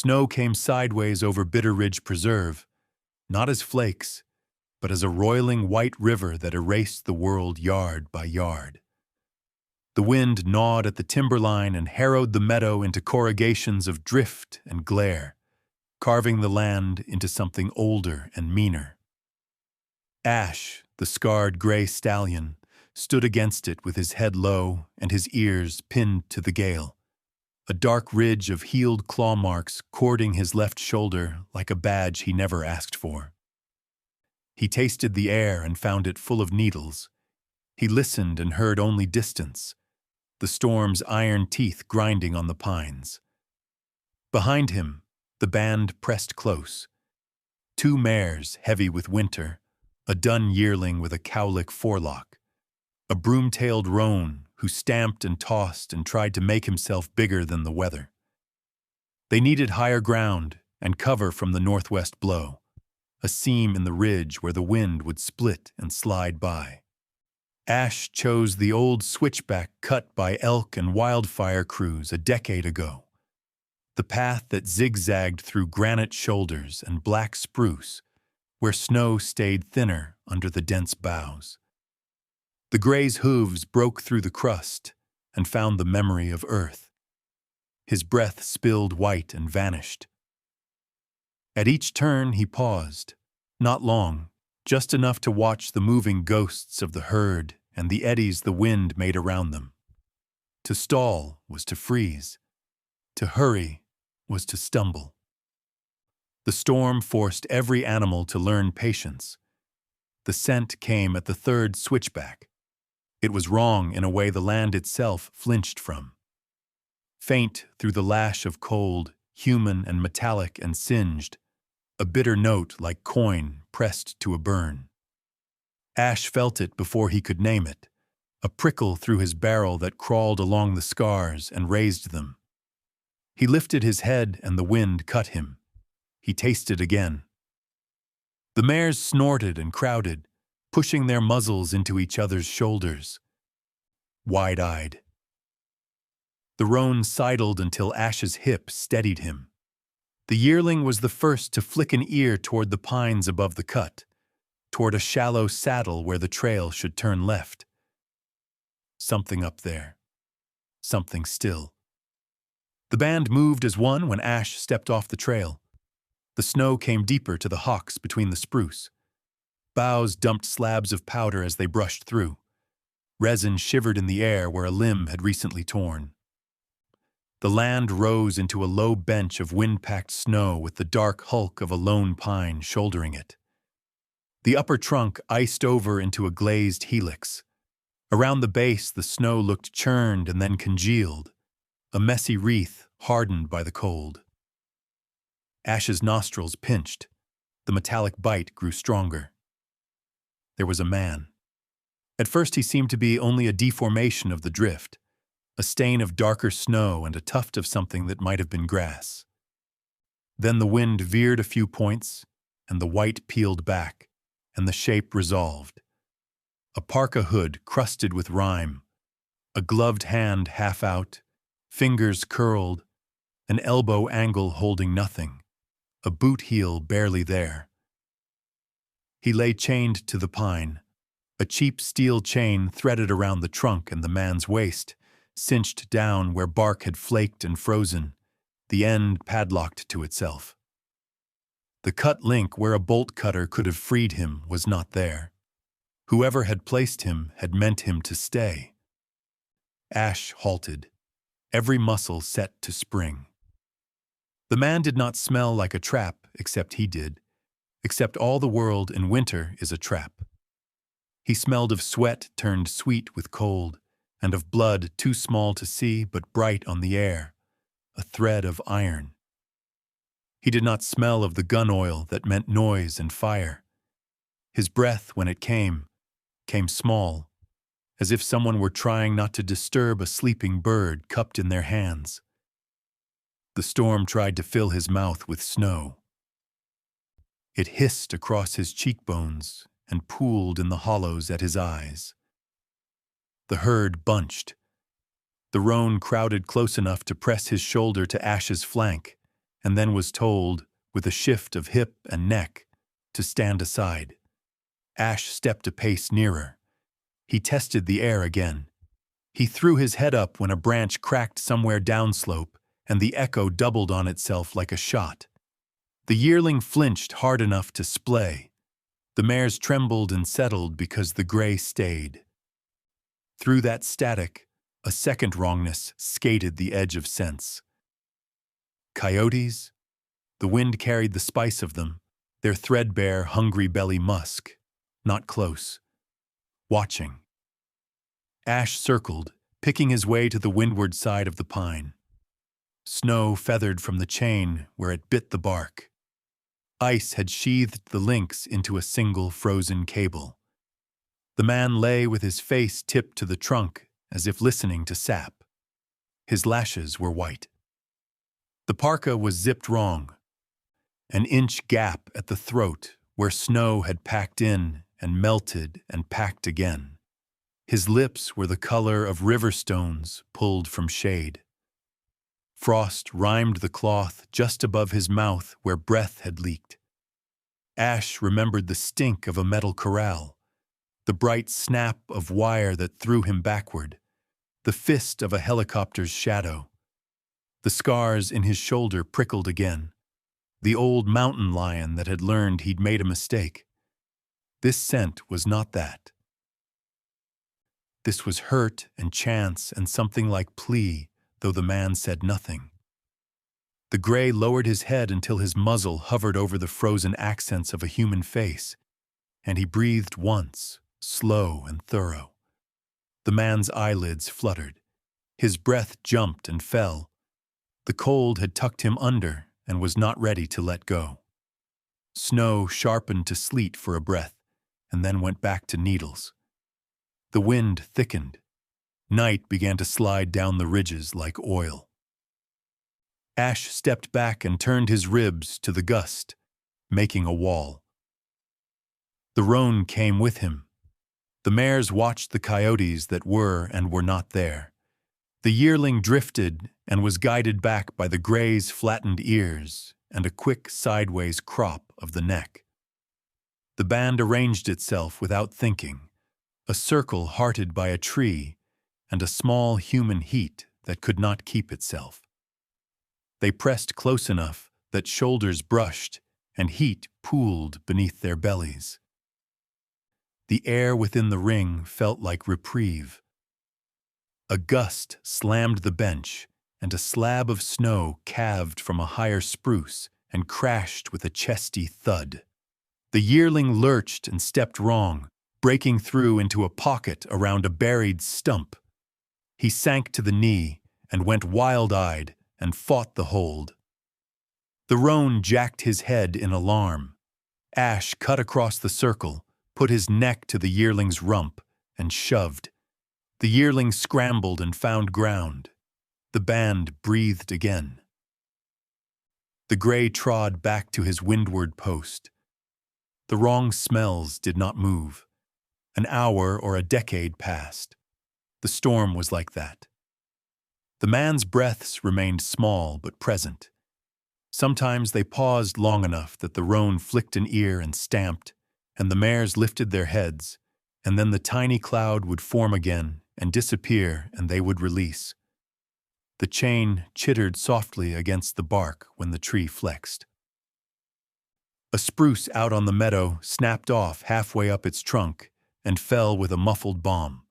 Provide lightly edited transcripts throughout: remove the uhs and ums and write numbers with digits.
snow came sideways over Bitter Ridge Preserve, not as flakes, but as a roiling white river that erased the world yard by yard. The wind gnawed at the timberline and harrowed the meadow into corrugations of drift and glare, carving the land into something older and meaner. Ash, the scarred gray stallion, stood against it with his head low and his ears pinned to the gale, a dark ridge of healed claw marks cording his left shoulder like a badge he never asked for. He tasted the air and found it full of needles. He listened and heard only distance, the storm's iron teeth grinding on the pines. Behind him, the band pressed close. 2 mares heavy with winter, a dun yearling with a cowlick forelock, a broom-tailed roan who stamped and tossed and tried to make himself bigger than the weather. They needed higher ground and cover from the northwest blow, a seam in the ridge where the wind would split and slide by. Ash chose the old switchback cut by elk and wildfire crews a decade ago, the path that zigzagged through granite shoulders and black spruce, where snow stayed thinner under the dense boughs. The gray's hooves broke through the crust and found the memory of earth. His breath spilled white and vanished. At each turn he paused, not long, just enough to watch the moving ghosts of the herd and the eddies the wind made around them. To stall was to freeze. To hurry was to stumble. The storm forced every animal to learn patience. The scent came at the 3rd switchback. It was wrong in a way the land itself flinched from. Faint through the lash of cold, human and metallic and singed, a bitter note like coin pressed to a burn. Ash felt it before he could name it, a prickle through his barrel that crawled along the scars and raised them. He lifted his head and the wind cut him. He tasted again. The mares snorted and crowded, pushing their muzzles into each other's shoulders, wide-eyed. The roan sidled until Ash's hip steadied him. The yearling was the first to flick an ear toward the pines above the cut, toward a shallow saddle where the trail should turn left. Something up there. Something still. The band moved as one when Ash stepped off the trail. The snow came deeper to the hocks between the spruce. Boughs dumped slabs of powder as they brushed through. Resin shivered in the air where a limb had recently torn. The land rose into a low bench of wind-packed snow with the dark hulk of a lone pine shouldering it. The upper trunk iced over into a glazed helix. Around the base, the snow looked churned and then congealed, a messy wreath hardened by the cold. Ash's nostrils pinched. The metallic bite grew stronger. There was a man. At first he seemed to be only a deformation of the drift, a stain of darker snow and a tuft of something that might have been grass. Then the wind veered a few points, and the white peeled back, and the shape resolved. A parka hood crusted with rime, a gloved hand half out, fingers curled, an elbow angle holding nothing, a boot heel barely there. He lay chained to the pine, a cheap steel chain threaded around the trunk and the man's waist, cinched down where bark had flaked and frozen, the end padlocked to itself. The cut link where a bolt cutter could have freed him was not there. Whoever had placed him had meant him to stay. Ash halted, every muscle set to spring. The man did not smell like a trap, except he did, except all the world in winter is a trap. He smelled of sweat turned sweet with cold, and of blood too small to see but bright on the air, a thread of iron. He did not smell of the gun oil that meant noise and fire. His breath, when it came small, as if someone were trying not to disturb a sleeping bird cupped in their hands. The storm tried to fill his mouth with snow. It hissed across his cheekbones and pooled in the hollows at his eyes. The herd bunched. The roan crowded close enough to press his shoulder to Ash's flank, and then was told, with a shift of hip and neck, to stand aside. Ash stepped a pace nearer. He tested the air again. He threw his head up when a branch cracked somewhere downslope, and the echo doubled on itself like a shot. The yearling flinched hard enough to splay. The mares trembled and settled because the gray stayed. Through that static, a second wrongness skated the edge of sense. Coyotes? The wind carried the spice of them, their threadbare, hungry belly musk. Not close. Watching. Ash circled, picking his way to the windward side of the pine. Snow feathered from the chain where it bit the bark. Ice had sheathed the links into a single frozen cable. The man lay with his face tipped to the trunk, as if listening to sap. His lashes were white. The parka was zipped wrong. An inch gap at the throat where snow had packed in and melted and packed again. His lips were the color of river stones pulled from shade. Frost rimed the cloth just above his mouth where breath had leaked. Ash remembered the stink of a metal corral, the bright snap of wire that threw him backward, the fist of a helicopter's shadow. The scars in his shoulder prickled again, the old mountain lion that had learned he'd made a mistake. This scent was not that. This was hurt and chance and something like plea, though the man said nothing. The gray lowered his head until his muzzle hovered over the frozen accents of a human face, and he breathed once, slow and thorough. The man's eyelids fluttered. His breath jumped and fell. The cold had tucked him under and was not ready to let go. Snow sharpened to sleet for a breath, and then went back to needles. The wind thickened. Night began to slide down the ridges like oil. Ash stepped back and turned his ribs to the gust, making a wall. The roan came with him. The mares watched the coyotes that were and were not there. The yearling drifted and was guided back by the gray's flattened ears and a quick sideways crop of the neck. The band arranged itself without thinking, a circle hearted by a tree and a small human heat that could not keep itself. They pressed close enough that shoulders brushed and heat pooled beneath their bellies. The air within the ring felt like reprieve. A gust slammed the bench, and a slab of snow calved from a higher spruce and crashed with a chesty thud. The yearling lurched and stepped wrong, breaking through into a pocket around a buried stump. He sank to the knee and went wild-eyed and fought the hold. The roan jacked his head in alarm. Ash cut across the circle, put his neck to the yearling's rump, and shoved. The yearling scrambled and found ground. The band breathed again. The gray trod back to his windward post. The wrong smells did not move. An hour or a decade passed. The storm was like that. The man's breaths remained small but present. Sometimes they paused long enough that the roan flicked an ear and stamped, and the mares lifted their heads, and then the tiny cloud would form again and disappear, and they would release. The chain chittered softly against the bark when the tree flexed. A spruce out on the meadow snapped off halfway up its trunk and fell with a muffled bomb.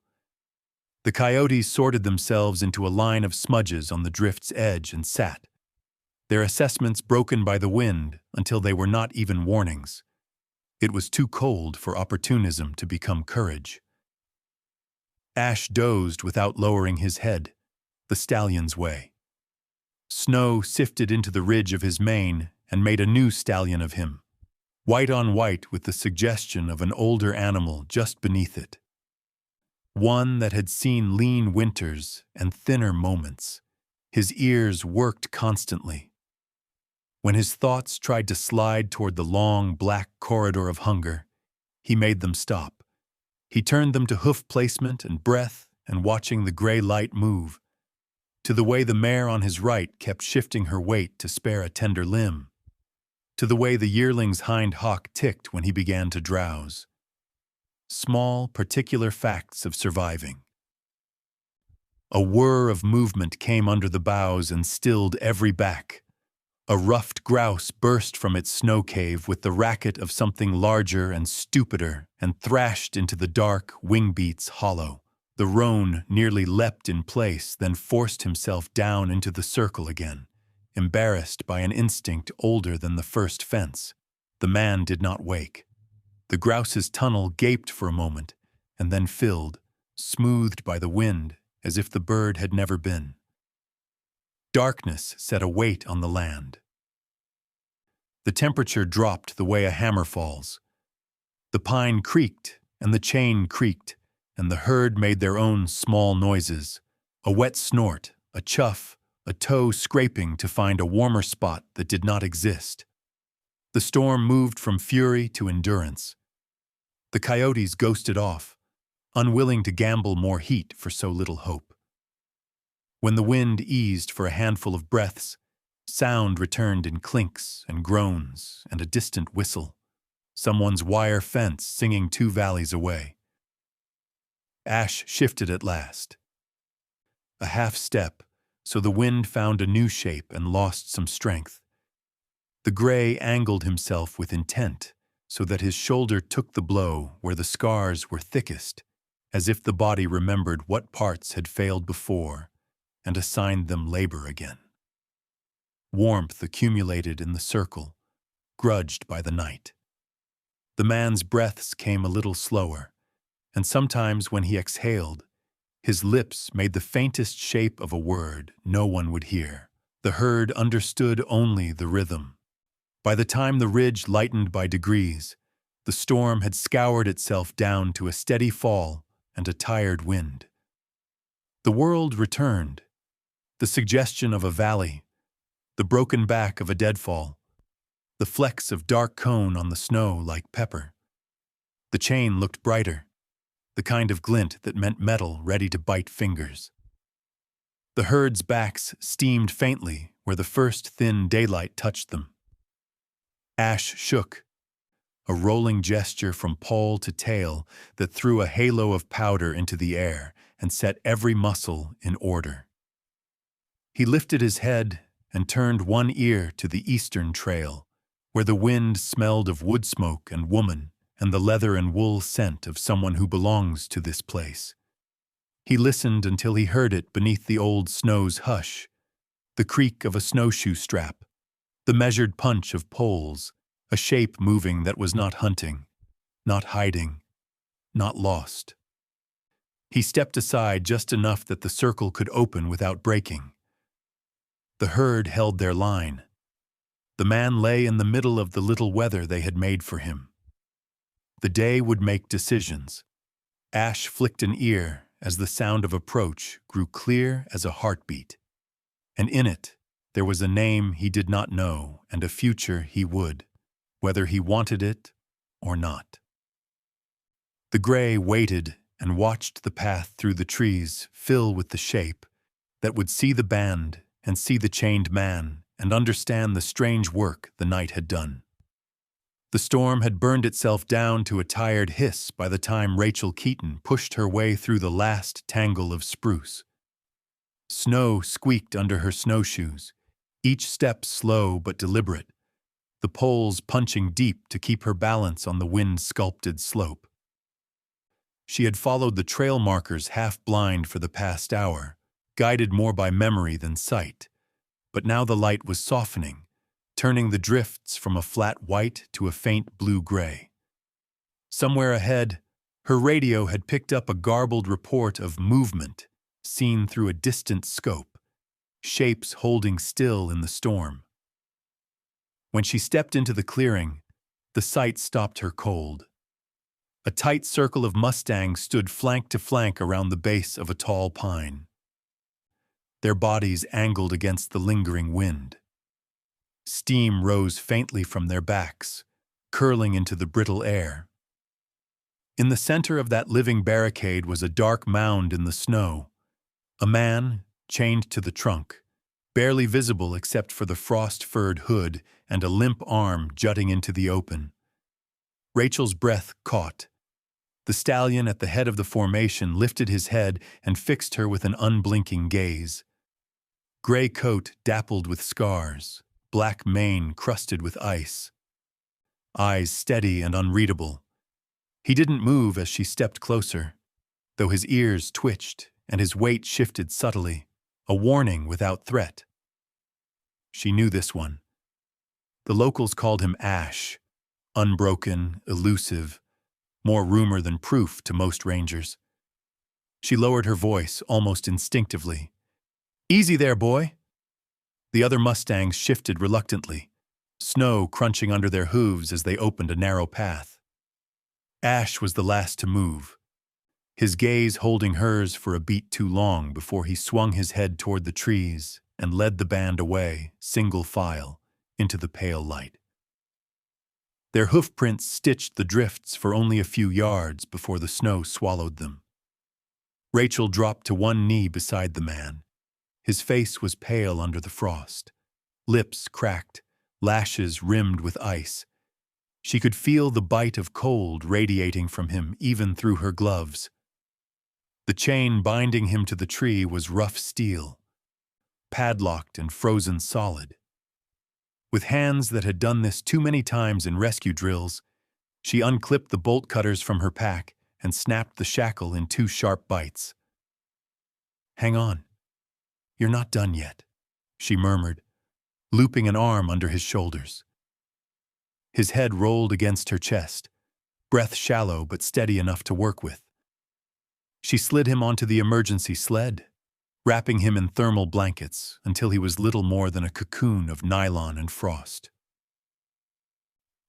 The coyotes sorted themselves into a line of smudges on the drift's edge and sat, their assessments broken by the wind until they were not even warnings. It was too cold for opportunism to become courage. Ash dozed without lowering his head, the stallion's way. Snow sifted into the ridge of his mane and made a new stallion of him, white on white with the suggestion of an older animal just beneath it. One that had seen lean winters and thinner moments. His ears worked constantly. When his thoughts tried to slide toward the long, black corridor of hunger, he made them stop. He turned them to hoof placement and breath and watching the gray light move. to the way the mare on his right kept shifting her weight to spare a tender limb, to the way the yearling's hind hock ticked when he began to drowse. Small, particular facts of surviving. A whir of movement came under the boughs and stilled every back. A ruffed grouse burst from its snow cave with the racket of something larger and stupider and thrashed into the dark wingbeat's hollow. The roan nearly leapt in place, then forced himself down into the circle again, embarrassed by an instinct older than the first fence. The man did not wake. The grouse's tunnel gaped for a moment and then filled, smoothed by the wind, as if the bird had never been. Darkness set a weight on the land. The temperature dropped the way a hammer falls. The pine creaked, and the chain creaked, and the herd made their own small noises. A wet snort, a chuff, a toe scraping to find a warmer spot that did not exist. The storm moved from fury to endurance. The coyotes ghosted off, unwilling to gamble more heat for so little hope. When the wind eased for a handful of breaths, sound returned in clinks and groans and a distant whistle, someone's wire fence singing 2 valleys away. Ash shifted at last. A half step, so the wind found a new shape and lost some strength. The gray angled himself with intent, so that his shoulder took the blow where the scars were thickest, as if the body remembered what parts had failed before and assigned them labor again. Warmth accumulated in the circle, grudged by the night. The man's breaths came a little slower, and sometimes when he exhaled, his lips made the faintest shape of a word no one would hear. The herd understood only the rhythm. By the time the ridge lightened by degrees, the storm had scoured itself down to a steady fall and a tired wind. The world returned. The suggestion of a valley, the broken back of a deadfall, the flecks of dark cone on the snow like pepper. The chain looked brighter, the kind of glint that meant metal ready to bite fingers. The herd's backs steamed faintly where the first thin daylight touched them. Ash shook, a rolling gesture from poll to tail that threw a halo of powder into the air and set every muscle in order. He lifted his head and turned one ear to the eastern trail, where the wind smelled of wood smoke and woman and the leather and wool scent of someone who belongs to this place. He listened until he heard it beneath the old snow's hush, the creak of a snowshoe strap, the measured punch of poles, a shape moving that was not hunting, not hiding, not lost. He stepped aside just enough that the circle could open without breaking. The herd held their line. The man lay in the middle of the little weather they had made for him. The day would make decisions. Ash flicked an ear as the sound of approach grew clear as a heartbeat. And in it, there was a name he did not know and a future he would, whether he wanted it or not. The gray waited and watched the path through the trees fill with the shape that would see the band and see the chained man and understand the strange work the night had done. The storm had burned itself down to a tired hiss by the time Rachel Keaton pushed her way through the last tangle of spruce. Snow squeaked under her snowshoes, each step slow but deliberate, the poles punching deep to keep her balance on the wind-sculpted slope. She had followed the trail markers half-blind for the past hour, guided more by memory than sight, but now the light was softening, turning the drifts from a flat white to a faint blue-gray. Somewhere ahead, her radio had picked up a garbled report of movement seen through a distant scope, shapes holding still in the storm. When she stepped into the clearing, the sight stopped her cold. A tight circle of Mustangs stood flank to flank around the base of a tall pine. Their bodies angled against the lingering wind. Steam rose faintly from their backs, curling into the brittle air. In the center of that living barricade was a dark mound in the snow. A man, chained to the trunk, barely visible except for the frost-furred hood and a limp arm jutting into the open. Rachel's breath caught. The stallion at the head of the formation lifted his head and fixed her with an unblinking gaze. Gray coat dappled with scars, black mane crusted with ice. Eyes steady and unreadable. He didn't move as she stepped closer, though his ears twitched and his weight shifted subtly, a warning without threat. She knew this one. The locals called him Ash, unbroken, elusive, more rumor than proof to most rangers. She lowered her voice almost instinctively. "Easy there, boy." The other Mustangs shifted reluctantly, snow crunching under their hooves as they opened a narrow path. Ash was the last to move, his gaze holding hers for a beat too long before he swung his head toward the trees and led the band away, single file, into the pale light. Their hoofprints stitched the drifts for only a few yards before the snow swallowed them. Rachel dropped to one knee beside the man. His face was pale under the frost, lips cracked, lashes rimmed with ice. She could feel the bite of cold radiating from him even through her gloves. The chain binding him to the tree was rough steel, padlocked and frozen solid. With hands that had done this too many times in rescue drills, she unclipped the bolt cutters from her pack and snapped the shackle in 2 sharp bites. "Hang on. You're not done yet," she murmured, looping an arm under his shoulders. His head rolled against her chest, breath shallow but steady enough to work with. She slid him onto the emergency sled, wrapping him in thermal blankets until he was little more than a cocoon of nylon and frost.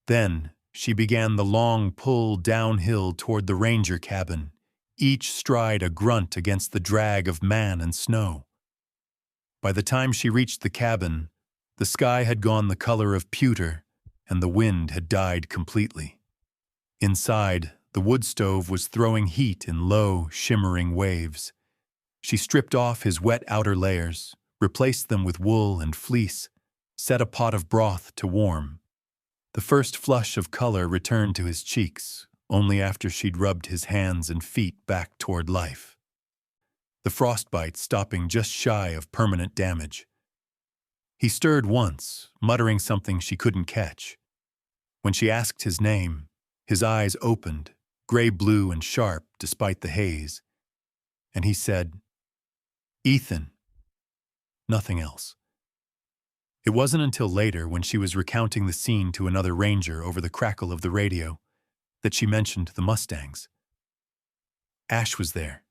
Then she began the long pull downhill toward the ranger cabin, each stride a grunt against the drag of man and snow. By the time she reached the cabin, the sky had gone the color of pewter and the wind had died completely. Inside, the wood stove was throwing heat in low, shimmering waves. She stripped off his wet outer layers, replaced them with wool and fleece, set a pot of broth to warm. The first flush of color returned to his cheeks, only after she'd rubbed his hands and feet back toward life. The frostbite stopping just shy of permanent damage. He stirred once, muttering something she couldn't catch. When she asked his name, his eyes opened, gray-blue and sharp despite the haze, and he said, "Ethan." Nothing else. It wasn't until later, when she was recounting the scene to another ranger over the crackle of the radio, that she mentioned the Mustangs. "Ash was there,"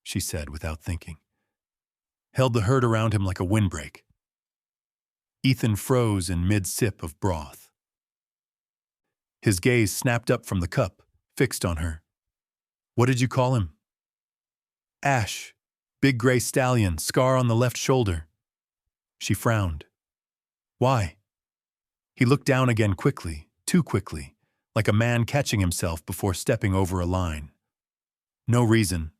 she said without thinking. "Held the herd around him like a windbreak." Ethan froze in mid-sip of broth. His gaze snapped up from the cup, fixed on her. "What did you call him?" "Ash. Big gray stallion, scar on the left shoulder." She frowned. "Why?" He looked down again quickly, too quickly, like a man catching himself before stepping over a line. "No reason."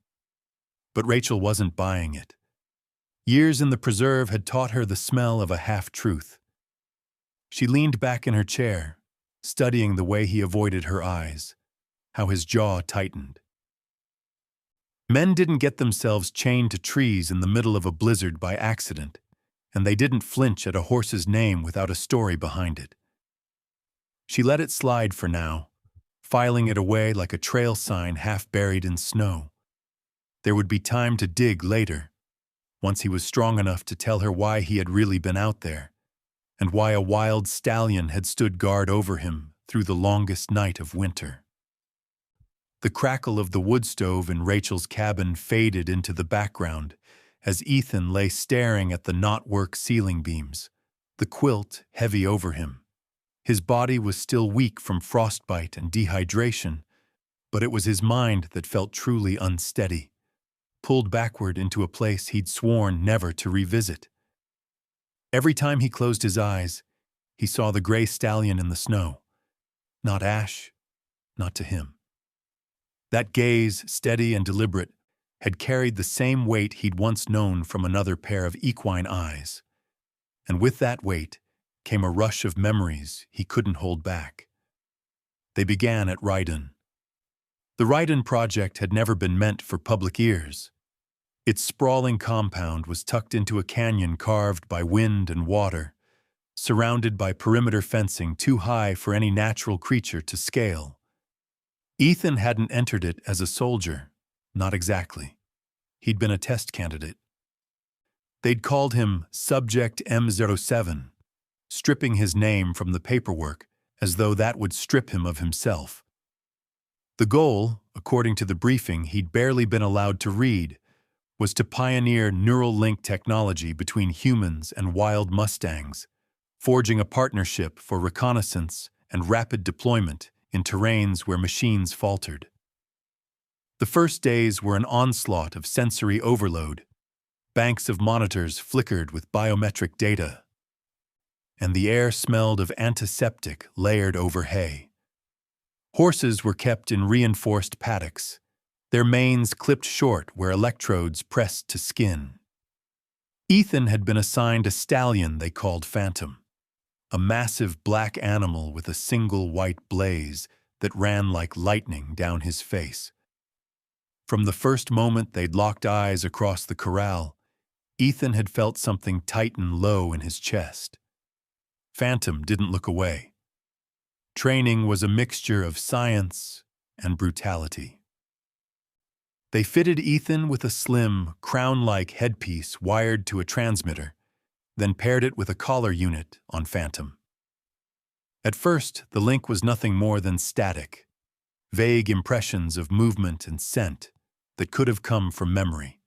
But Rachel wasn't buying it. Years in the preserve had taught her the smell of a half-truth. She leaned back in her chair, studying the way he avoided her eyes, how his jaw tightened. Men didn't get themselves chained to trees in the middle of a blizzard by accident, and they didn't flinch at a horse's name without a story behind it. She let it slide for now, filing it away like a trail sign half buried in snow. There would be time to dig later, once he was strong enough to tell her why he had really been out there, and why a wild stallion had stood guard over him through the longest night of winter. The crackle of the wood stove in Rachel's cabin faded into the background as Ethan lay staring at the knotwork ceiling beams, the quilt heavy over him. His body was still weak from frostbite and dehydration, but it was his mind that felt truly unsteady, pulled backward into a place he'd sworn never to revisit. Every time he closed his eyes, he saw the gray stallion in the snow. Not Ash, not to him. That gaze, steady and deliberate, had carried the same weight he'd once known from another pair of equine eyes. And with that weight came a rush of memories he couldn't hold back. They began at Ridun. The Ridun Project had never been meant for public ears. Its sprawling compound was tucked into a canyon carved by wind and water, surrounded by perimeter fencing too high for any natural creature to scale. Ethan hadn't entered it as a soldier, not exactly. He'd been a test candidate. They'd called him Subject M07, stripping his name from the paperwork as though that would strip him of himself. The goal, according to the briefing he'd barely been allowed to read, was to pioneer neural link technology between humans and wild Mustangs, forging a partnership for reconnaissance and rapid deployment in terrains where machines faltered. The first days were an onslaught of sensory overload. Banks of monitors flickered with biometric data, and the air smelled of antiseptic layered over hay. Horses were kept in reinforced paddocks, their manes clipped short where electrodes pressed to skin. Ethan had been assigned a stallion they called Phantom, a massive black animal with a single white blaze that ran like lightning down his face. From the first moment they'd locked eyes across the corral, Ethan had felt something tighten low in his chest. Phantom didn't look away. Training was a mixture of science and brutality. They fitted Ethan with a slim, crown-like headpiece wired to a transmitter, then paired it with a collar unit on Phantom. At first, the link was nothing more than static, vague impressions of movement and scent that could have come from memory.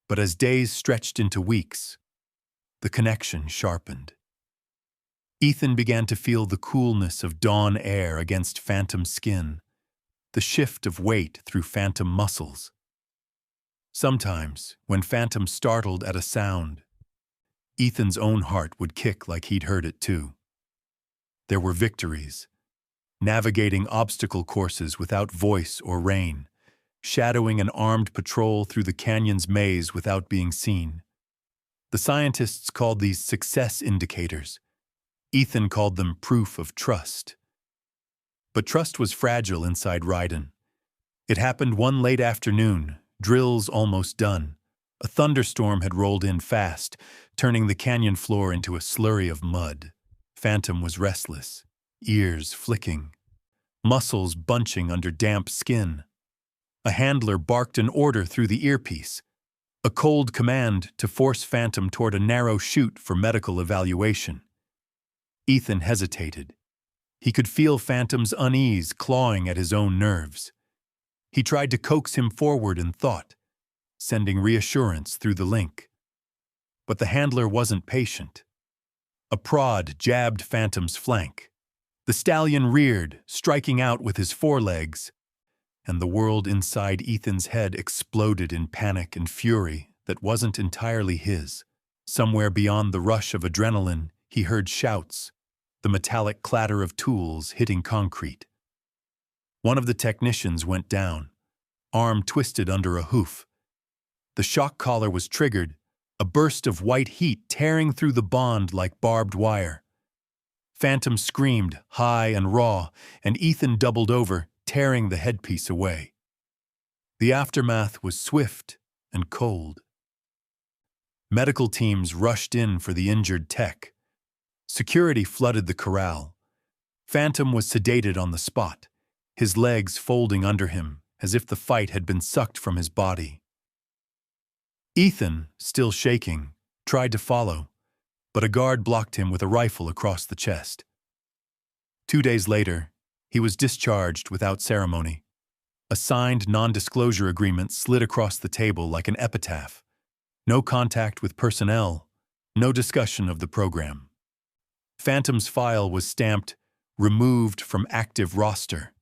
But as days stretched into weeks, the connection sharpened. Ethan began to feel the coolness of dawn air against Phantom's skin, the shift of weight through Phantom muscles. Sometimes, when Phantom startled at a sound, Ethan's own heart would kick like he'd heard it too. There were victories, navigating obstacle courses without voice or rein, shadowing an armed patrol through the canyon's maze without being seen. The scientists called these success indicators. Ethan called them proof of trust. But trust was fragile inside Ridun. It happened one late afternoon, drills almost done. A thunderstorm had rolled in fast, turning the canyon floor into a slurry of mud. Phantom was restless, ears flicking, muscles bunching under damp skin. A handler barked an order through the earpiece, a cold command to force Phantom toward a narrow chute for medical evaluation. Ethan hesitated. He could feel Phantom's unease clawing at his own nerves. He tried to coax him forward in thought, sending reassurance through the link. But the handler wasn't patient. A prod jabbed Phantom's flank. The stallion reared, striking out with his forelegs, and the world inside Ethan's head exploded in panic and fury that wasn't entirely his. Somewhere beyond the rush of adrenaline, he heard shouts, the metallic clatter of tools hitting concrete. One of the technicians went down, arm twisted under a hoof. The shock collar was triggered, a burst of white heat tearing through the bond like barbed wire. Phantom screamed, high and raw, and Ethan doubled over, tearing the headpiece away. The aftermath was swift and cold. Medical teams rushed in for the injured tech. Security flooded the corral. Phantom was sedated on the spot, his legs folding under him as if the fight had been sucked from his body. Ethan, still shaking, tried to follow, but a guard blocked him with a rifle across the chest. 2 days later, he was discharged without ceremony. A signed non-disclosure agreement slid across the table like an epitaph. No contact with personnel, no discussion of the program. Phantom's file was stamped, removed from active roster.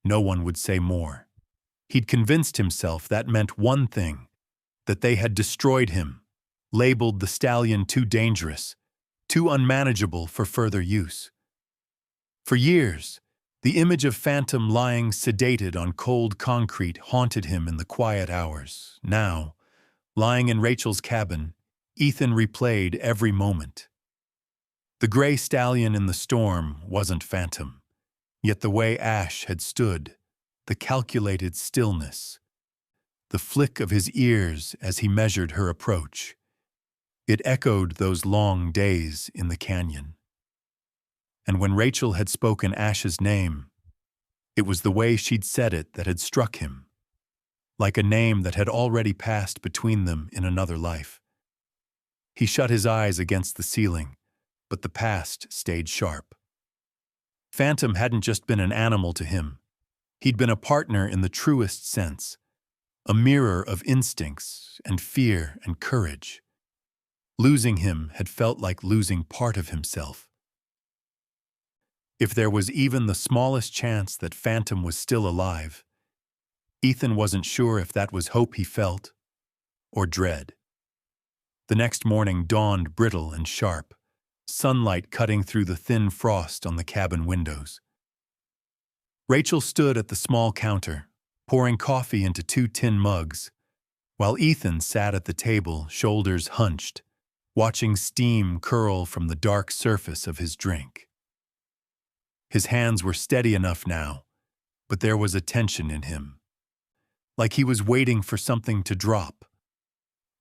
No one would say more. He'd convinced himself that meant one thing, that they had destroyed him, labeled the stallion too dangerous, too unmanageable for further use. For years, The image of Phantom lying sedated on cold concrete haunted him in the quiet hours. Now, lying in Rachel's cabin, Ethan replayed every moment. The gray stallion in the storm wasn't Phantom, yet the way Ash had stood, the calculated stillness, the flick of his ears as he measured her approach, it echoed those long days in the canyon. And when Rachel had spoken Ash's name, it was the way she'd said it that had struck him, like a name that had already passed between them in another life. He shut his eyes against the ceiling, but the past stayed sharp. Phantom hadn't just been an animal to him. He'd been a partner in the truest sense, a mirror of instincts and fear and courage. Losing him had felt like losing part of himself. If there was even the smallest chance that Phantom was still alive, Ethan wasn't sure if that was hope he felt or dread. The next morning dawned brittle and sharp, sunlight cutting through the thin frost on the cabin windows. Rachel stood at the small counter, pouring coffee into 2 tin mugs, while Ethan sat at the table, shoulders hunched, watching steam curl from the dark surface of his drink. His hands were steady enough now, but there was a tension in him, like he was waiting for something to drop.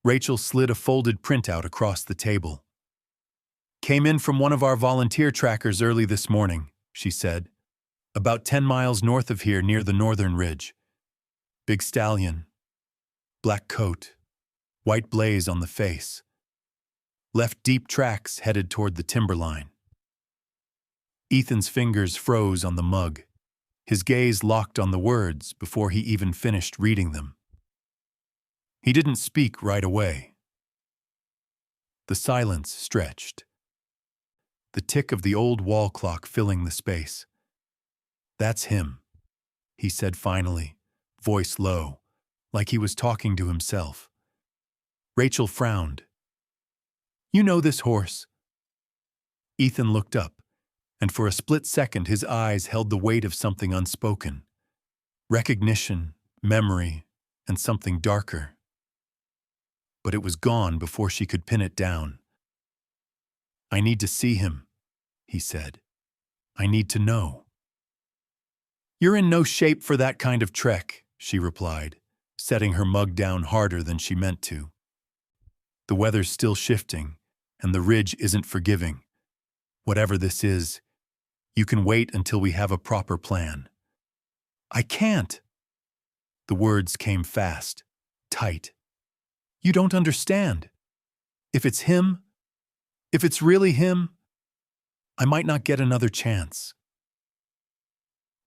Rachel slid a folded printout across the table. "Came in from one of our volunteer trackers early this morning," she said. "About 10 miles north of here near the northern ridge. Big stallion. Black coat. White blaze on the face. Left deep tracks headed toward the timberline." Ethan's fingers froze on the mug, his gaze locked on the words before he even finished reading them. He didn't speak right away. The silence stretched, the tick of the old wall clock filling the space. "That's him," he said finally, voice low, like he was talking to himself. Rachel frowned. "You know this horse?" Ethan looked up, and for a split second his eyes held the weight of something unspoken. Recognition, memory, and something darker. But it was gone before she could pin it down. "I need to see him," he said. "I need to know." "You're in no shape for that kind of trek," she replied, setting her mug down harder than she meant to. "The weather's still shifting, and the ridge isn't forgiving. Whatever this is, you can wait until we have a proper plan." "I can't." The words came fast, tight. "You don't understand. If it's him, if it's really him, I might not get another chance."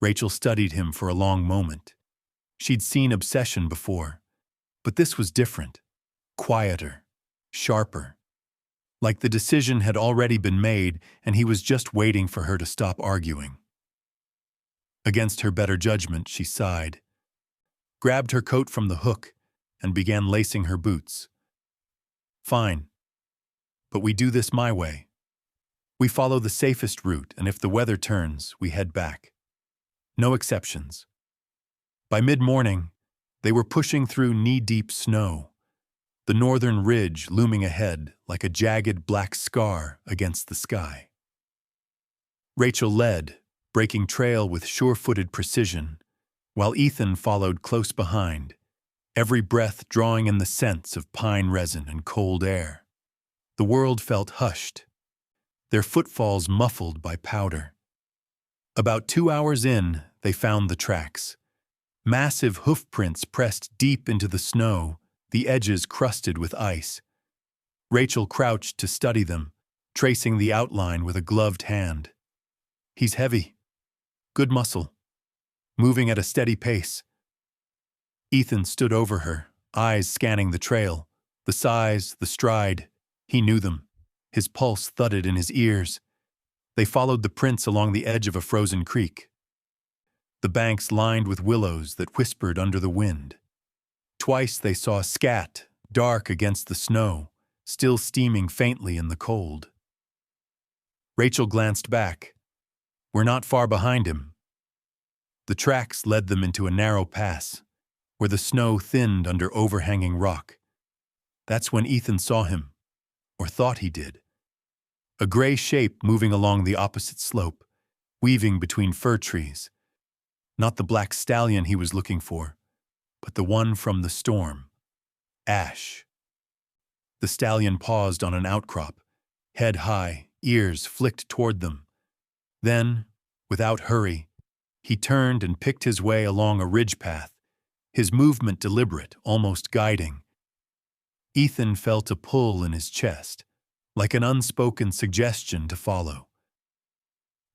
Rachel studied him for a long moment. She'd seen obsession before, but this was different, quieter, sharper. Like the decision had already been made and he was just waiting for her to stop arguing. Against her better judgment, she sighed, grabbed her coat from the hook, and began lacing her boots. "Fine. But we do this my way. We follow the safest route, and if the weather turns, we head back. No exceptions." By mid-morning, they were pushing through knee-deep snow, the northern ridge looming ahead like a jagged black scar against the sky. Rachel led, breaking trail with sure-footed precision, while Ethan followed close behind, every breath drawing in the scents of pine resin and cold air. The world felt hushed, their footfalls muffled by powder. About 2 hours in, they found the tracks. Massive hoofprints pressed deep into the snow, the edges crusted with ice. Rachel crouched to study them, tracing the outline with a gloved hand. "He's heavy. Good muscle. Moving at a steady pace." Ethan stood over her, eyes scanning the trail. The size, the stride. He knew them. His pulse thudded in his ears. They followed the prints along the edge of a frozen creek. The banks lined with willows that whispered under the wind. Twice they saw scat, dark against the snow, still steaming faintly in the cold. Rachel glanced back. "We're not far behind him," The tracks led them into a narrow pass, where the snow thinned under overhanging rock. That's when Ethan saw him, or thought he did. A gray shape moving along the opposite slope, weaving between fir trees. Not the black stallion he was looking for, but the one from the storm. Ash. The stallion paused on an outcrop, head high, ears flicked toward them. Then, without hurry, he turned and picked his way along a ridge path, his movement deliberate, almost guiding. Ethan felt a pull in his chest, like an unspoken suggestion to follow.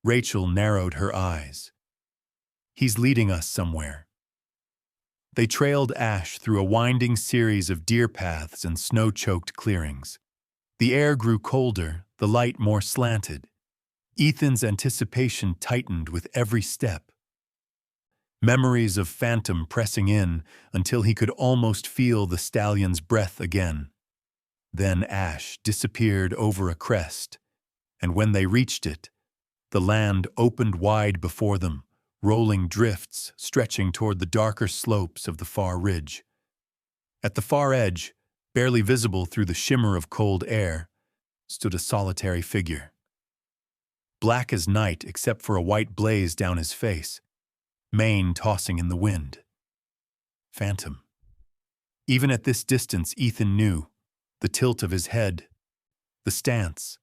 Rachel narrowed her eyes. He's leading us somewhere. They trailed Ash through a winding series of deer paths and snow-choked clearings. The air grew colder, the light more slanted. Ethan's anticipation tightened with every step. Memories of Phantom pressing in until he could almost feel the stallion's breath again. Then Ash disappeared over a crest, and when they reached it, the land opened wide before them, rolling drifts stretching toward the darker slopes of the far ridge. At the far edge, barely visible through the shimmer of cold air, stood a solitary figure. Black as night except for a white blaze down his face, mane tossing in the wind. Phantom. Even at this distance, Ethan knew the tilt of his head, the stance,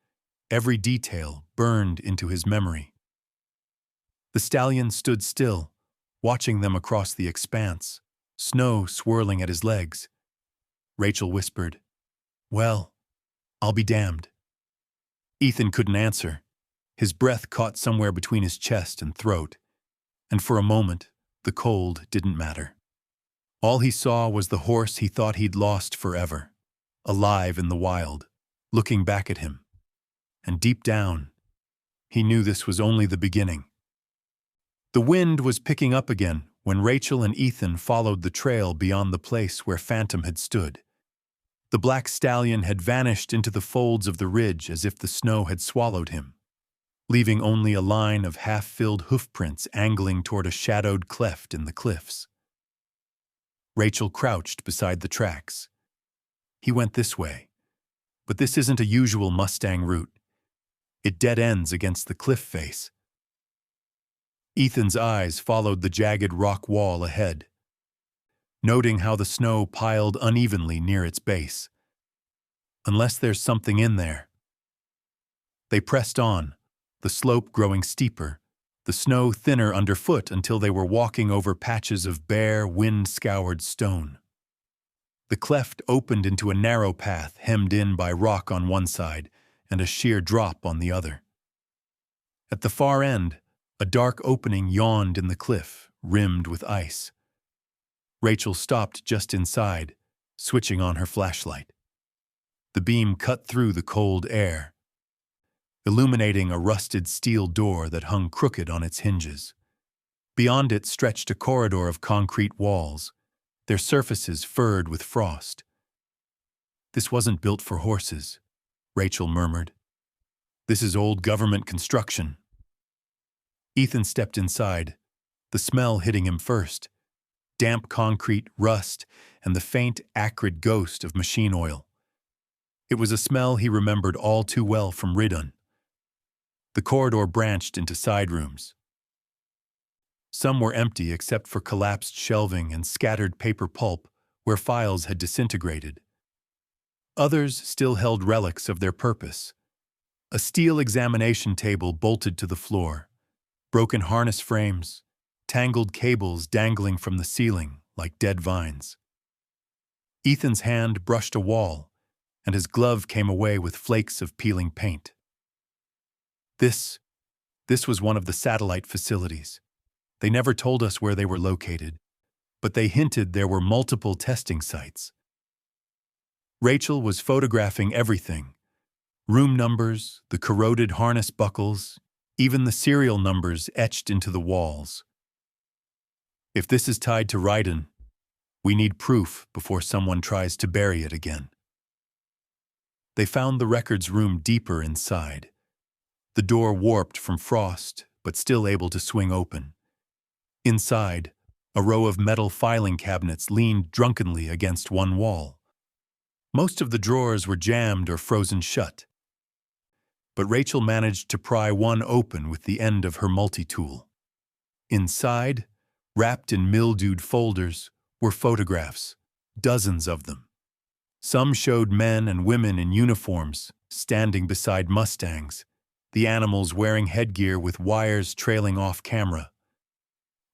every detail burned into his memory. The stallion stood still, watching them across the expanse, snow swirling at his legs. Rachel whispered, "Well, I'll be damned." Ethan couldn't answer. His breath caught somewhere between his chest and throat, and for a moment, the cold didn't matter. All he saw was the horse he thought he'd lost forever, alive in the wild, looking back at him. And deep down, he knew this was only the beginning. The wind was picking up again when Rachel and Ethan followed the trail beyond the place where Phantom had stood. The black stallion had vanished into the folds of the ridge as if the snow had swallowed him, leaving only a line of half-filled hoofprints angling toward a shadowed cleft in the cliffs. Rachel crouched beside the tracks. He went this way, but this isn't a usual Mustang route. It dead ends against the cliff face. Ethan's eyes followed the jagged rock wall ahead, noting how the snow piled unevenly near its base. Unless there's something in there. They pressed on, the slope growing steeper, the snow thinner underfoot until they were walking over patches of bare, wind-scoured stone. The cleft opened into a narrow path hemmed in by rock on one side and a sheer drop on the other. At the far end, a dark opening yawned in the cliff, rimmed with ice. Rachel stopped just inside, switching on her flashlight. The beam cut through the cold air, illuminating a rusted steel door that hung crooked on its hinges. Beyond it stretched a corridor of concrete walls, their surfaces furred with frost. "This wasn't built for horses," Rachel murmured. "This is old government construction." Ethan stepped inside, the smell hitting him first. Damp concrete, rust, and the faint, acrid ghost of machine oil. It was a smell he remembered all too well from Ridun. The corridor branched into side rooms. Some were empty except for collapsed shelving and scattered paper pulp where files had disintegrated. Others still held relics of their purpose. A steel examination table bolted to the floor, broken harness frames, tangled cables dangling from the ceiling like dead vines. Ethan's hand brushed a wall, and his glove came away with flakes of peeling paint. This was one of the satellite facilities. They never told us where they were located, but they hinted there were multiple testing sites. Rachel was photographing everything: room numbers, the corroded harness buckles, even the serial numbers etched into the walls. "If this is tied to Ridun, we need proof before someone tries to bury it again." They found the records room deeper inside, the door warped from frost but still able to swing open. Inside, a row of metal filing cabinets leaned drunkenly against one wall. Most of the drawers were jammed or frozen shut, but Rachel managed to pry one open with the end of her multi-tool. Inside, wrapped in mildewed folders, were photographs, dozens of them. Some showed men and women in uniforms standing beside Mustangs, the animals wearing headgear with wires trailing off camera.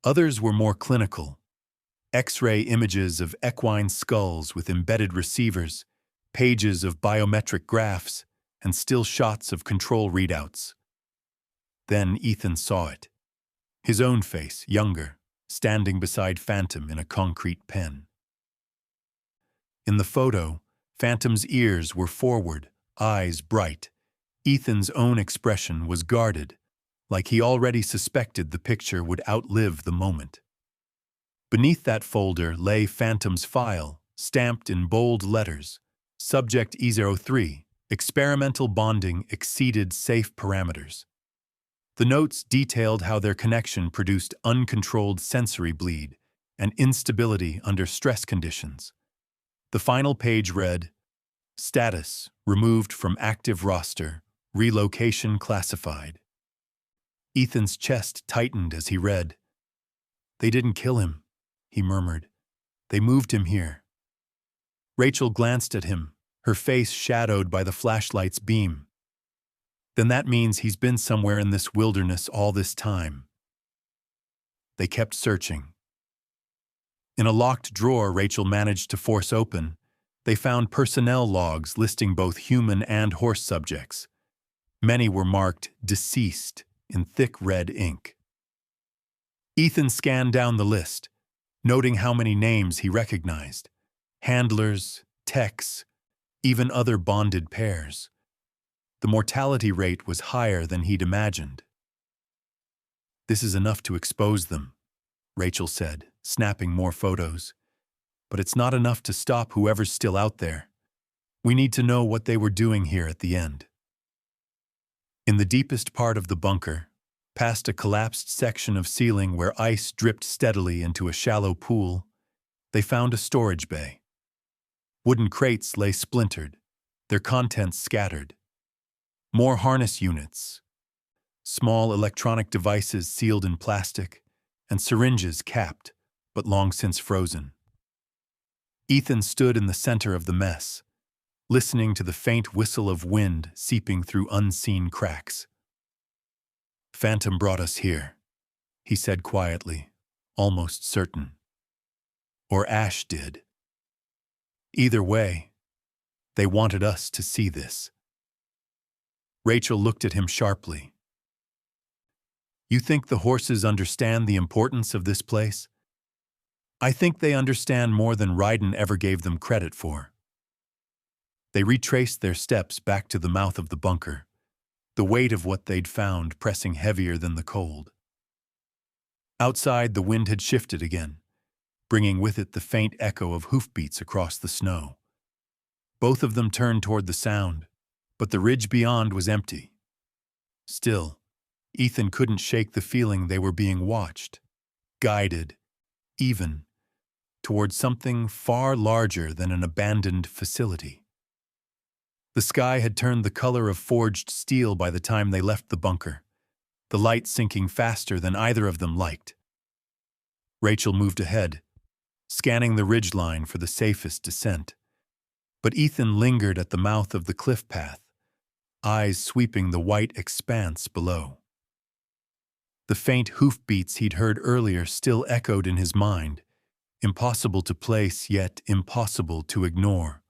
Others were more clinical, X-ray images of equine skulls with embedded receivers, pages of biometric graphs, and still shots of control readouts. Then Ethan saw it. His own face, younger, standing beside Phantom in a concrete pen. In the photo, Phantom's ears were forward, eyes bright. Ethan's own expression was guarded, like he already suspected the picture would outlive the moment. Beneath that folder lay Phantom's file, stamped in bold letters. Subject E03, experimental bonding exceeded safe parameters. The notes detailed how their connection produced uncontrolled sensory bleed and instability under stress conditions. The final page read, "Status removed from active roster, relocation classified." Ethan's chest tightened as he read. "They didn't kill him," he murmured. "They moved him here." Rachel glanced at him, her face shadowed by the flashlight's beam. "Then that means he's been somewhere in this wilderness all this time." They kept searching. In a locked drawer Rachel managed to force open, they found personnel logs listing both human and horse subjects. Many were marked "deceased" in thick red ink. Ethan scanned down the list, noting how many names he recognized. Handlers, techs, even other bonded pairs. The mortality rate was higher than he'd imagined. "This is enough to expose them," Rachel said, snapping more photos. "But it's not enough to stop whoever's still out there. We need to know what they were doing here at the end." In the deepest part of the bunker, past a collapsed section of ceiling where ice dripped steadily into a shallow pool, they found a storage bay. Wooden crates lay splintered, their contents scattered. More harness units, small electronic devices sealed in plastic, and syringes capped, but long since frozen. Ethan stood in the center of the mess, listening to the faint whistle of wind seeping through unseen cracks. "Phantom brought us here," he said quietly, almost certain. "Or Ash did. Either way, they wanted us to see this." Rachel looked at him sharply. "You think the horses understand the importance of this place?" "I think they understand more than Ridun ever gave them credit for." They retraced their steps back to the mouth of the bunker, the weight of what they'd found pressing heavier than the cold. Outside, the wind had shifted again, bringing with it the faint echo of hoofbeats across the snow. Both of them turned toward the sound, but the ridge beyond was empty. Still, Ethan couldn't shake the feeling they were being watched, guided, even, towards something far larger than an abandoned facility. The sky had turned the color of forged steel by the time they left the bunker, the light sinking faster than either of them liked. Rachel moved ahead, scanning the ridgeline for the safest descent, but Ethan lingered at the mouth of the cliff path, eyes sweeping the white expanse below. The faint hoofbeats he'd heard earlier still echoed in his mind, impossible to place yet impossible to ignore.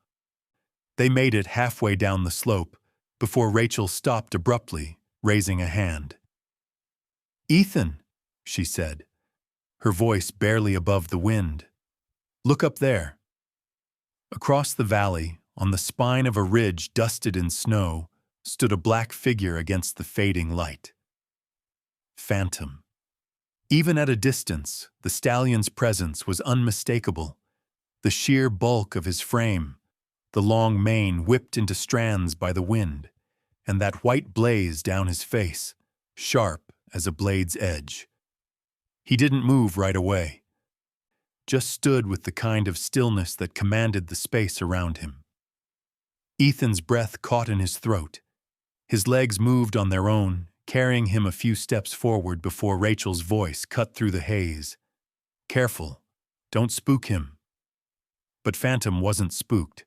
They made it halfway down the slope before Rachel stopped abruptly, raising a hand. "Ethan," she said, her voice barely above the wind. "Look up there." Across the valley, on the spine of a ridge dusted in snow, stood a black figure against the fading light. Phantom. Even at a distance, the stallion's presence was unmistakable. The sheer bulk of his frame, the long mane whipped into strands by the wind, and that white blaze down his face, sharp as a blade's edge. He didn't move right away, just stood with the kind of stillness that commanded the space around him. Ethan's breath caught in his throat. His legs moved on their own, carrying him a few steps forward before Rachel's voice cut through the haze. "Careful, don't spook him." But Phantom wasn't spooked.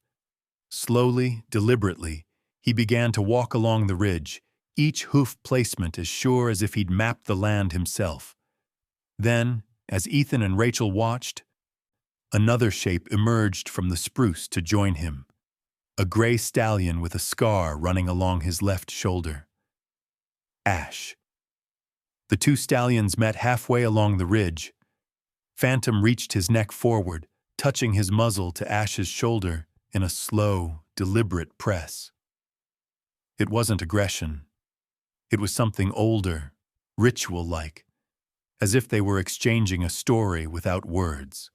Slowly, deliberately, he began to walk along the ridge, each hoof placement as sure as if he'd mapped the land himself. Then, as Ethan and Rachel watched, another shape emerged from the spruce to join him. A gray stallion with a scar running along his left shoulder. Ash. The two stallions met halfway along the ridge. Phantom reached his neck forward, touching his muzzle to Ash's shoulder in a slow, deliberate press. It wasn't aggression. It was something older, ritual-like, as if they were exchanging a story without words.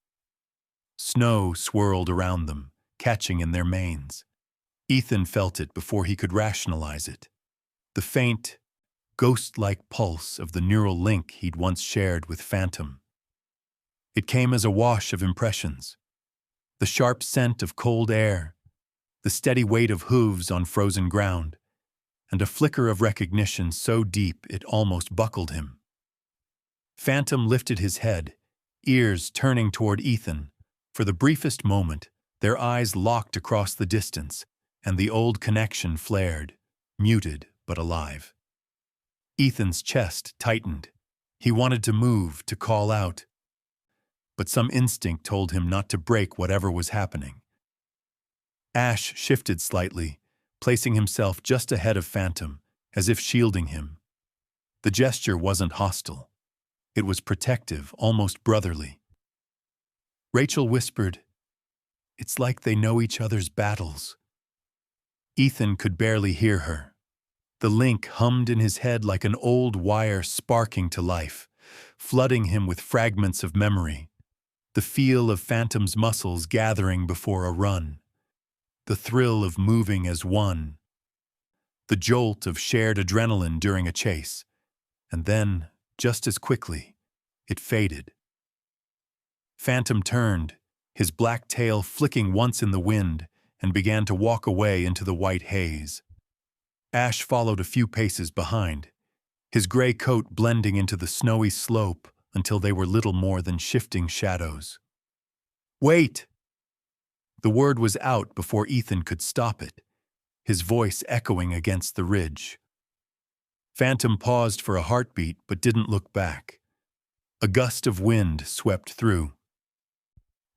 Snow swirled around them, catching in their manes. Ethan felt it before he could rationalize it. The faint, ghost-like pulse of the neural link he'd once shared with Phantom. It came as a wash of impressions. The sharp scent of cold air, the steady weight of hooves on frozen ground, and a flicker of recognition so deep it almost buckled him. Phantom lifted his head, ears turning toward Ethan. For the briefest moment, their eyes locked across the distance, and the old connection flared, muted but alive. Ethan's chest tightened. He wanted to move, to call out, but some instinct told him not to break whatever was happening. Ash shifted slightly, placing himself just ahead of Phantom, as if shielding him. The gesture wasn't hostile. It was protective, almost brotherly. Rachel whispered, "It's like they know each other's battles." Ethan could barely hear her. The link hummed in his head like an old wire sparking to life, flooding him with fragments of memory. The feel of Phantom's muscles gathering before a run. The thrill of moving as one. The jolt of shared adrenaline during a chase. And then, just as quickly, it faded. Phantom turned, his black tail flicking once in the wind, and began to walk away into the white haze. Ash followed a few paces behind, his gray coat blending into the snowy slope until they were little more than shifting shadows. "Wait!" The word was out before Ethan could stop it, his voice echoing against the ridge. Phantom paused for a heartbeat but didn't look back. A gust of wind swept through,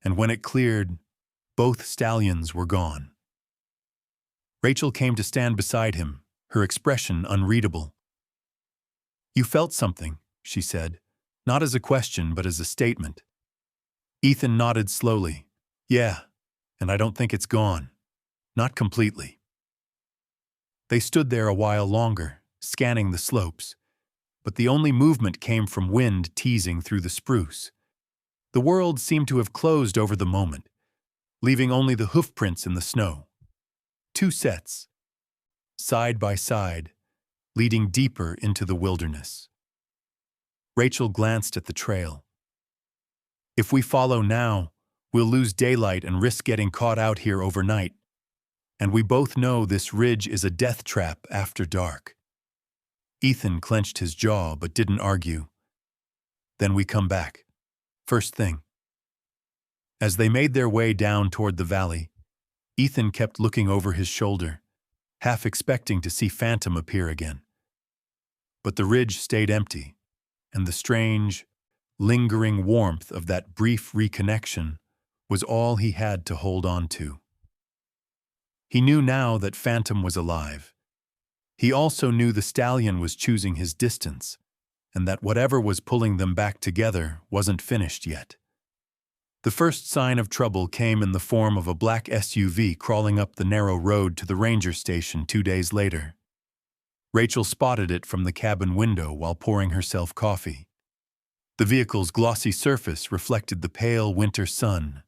and when it cleared, both stallions were gone. Rachel came to stand beside him, her expression unreadable. "You felt something," she said, not as a question but as a statement. Ethan nodded slowly. "Yeah, and I don't think it's gone. Not completely." They stood there a while longer, scanning the slopes, but the only movement came from wind teasing through the spruce. The world seemed to have closed over the moment, leaving only the hoofprints in the snow. Two sets, side by side, leading deeper into the wilderness. Rachel glanced at the trail. "If we follow now, we'll lose daylight and risk getting caught out here overnight. And we both know this ridge is a death trap after dark." Ethan clenched his jaw but didn't argue. "Then we come back. First thing." As they made their way down toward the valley, Ethan kept looking over his shoulder, half expecting to see Phantom appear again. But the ridge stayed empty, and the strange, lingering warmth of that brief reconnection was all he had to hold on to. He knew now that Phantom was alive. He also knew the stallion was choosing his distance, and that whatever was pulling them back together wasn't finished yet. The first sign of trouble came in the form of a black SUV crawling up the narrow road to the ranger station 2 days later. Rachel spotted it from the cabin window while pouring herself coffee. The vehicle's glossy surface reflected the pale winter sun,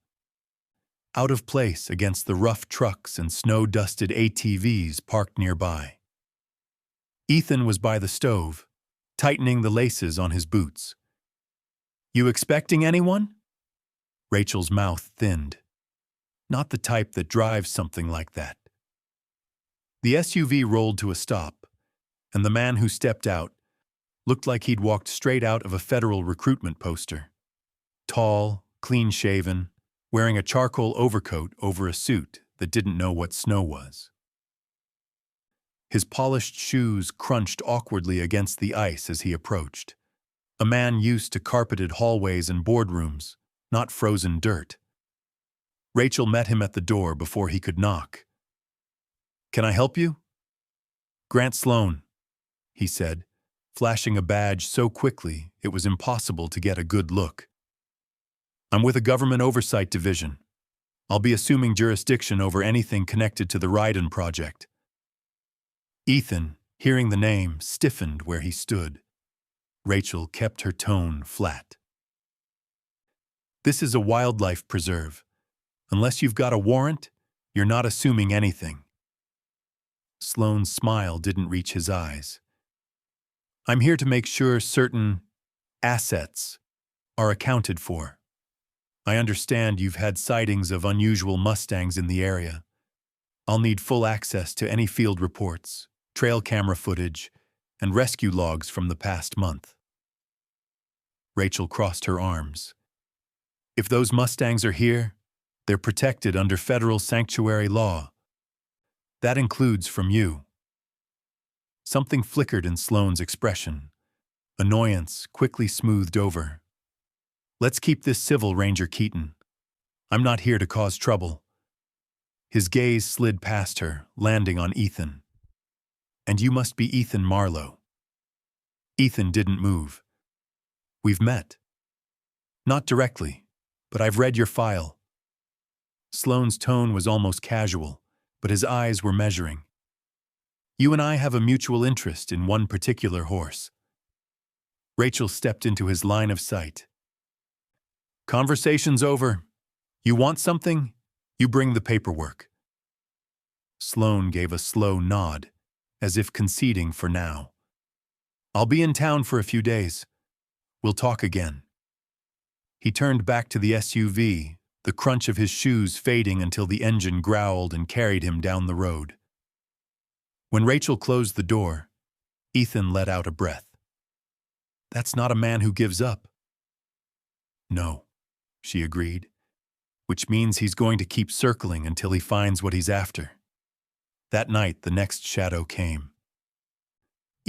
out of place against the rough trucks and snow-dusted ATVs parked nearby. Ethan was by the stove, tightening the laces on his boots. You expecting anyone? Rachel's mouth thinned. Not the type that drives something like that. The SUV rolled to a stop, and the man who stepped out looked like he'd walked straight out of a federal recruitment poster. Tall, clean-shaven, wearing a charcoal overcoat over a suit that didn't know what snow was. His polished shoes crunched awkwardly against the ice as he approached. A man used to carpeted hallways and boardrooms, not frozen dirt. Rachel met him at the door before he could knock. "Can I help you?" "Grant Sloan," he said, flashing a badge so quickly it was impossible to get a good look. "I'm with a government oversight division. I'll be assuming jurisdiction over anything connected to the Ridun Project." Ethan, hearing the name, stiffened where he stood. Rachel kept her tone flat. "This is a wildlife preserve. Unless you've got a warrant, you're not assuming anything." Sloan's smile didn't reach his eyes. "I'm here to make sure certain assets are accounted for. I understand you've had sightings of unusual Mustangs in the area. I'll need full access to any field reports, trail camera footage, and rescue logs from the past month." Rachel crossed her arms. "If those Mustangs are here, they're protected under federal sanctuary law. That includes from you." Something flickered in Sloan's expression. Annoyance quickly smoothed over. "Let's keep this civil, Ranger Keaton. I'm not here to cause trouble." His gaze slid past her, landing on Ethan. "And you must be Ethan Marlowe." Ethan didn't move. "We've met." "Not directly, but I've read your file." Sloan's tone was almost casual, but his eyes were measuring. "You and I have a mutual interest in one particular horse." Rachel stepped into his line of sight. "Conversation's over. You want something? You bring the paperwork." Sloan gave a slow nod, as if conceding for now. "I'll be in town for a few days. We'll talk again." He turned back to the SUV, the crunch of his shoes fading until the engine growled and carried him down the road. When Rachel closed the door, Ethan let out a breath. "That's not a man who gives up." "No," she agreed, "which means he's going to keep circling until he finds what he's after." That night, the next shadow came.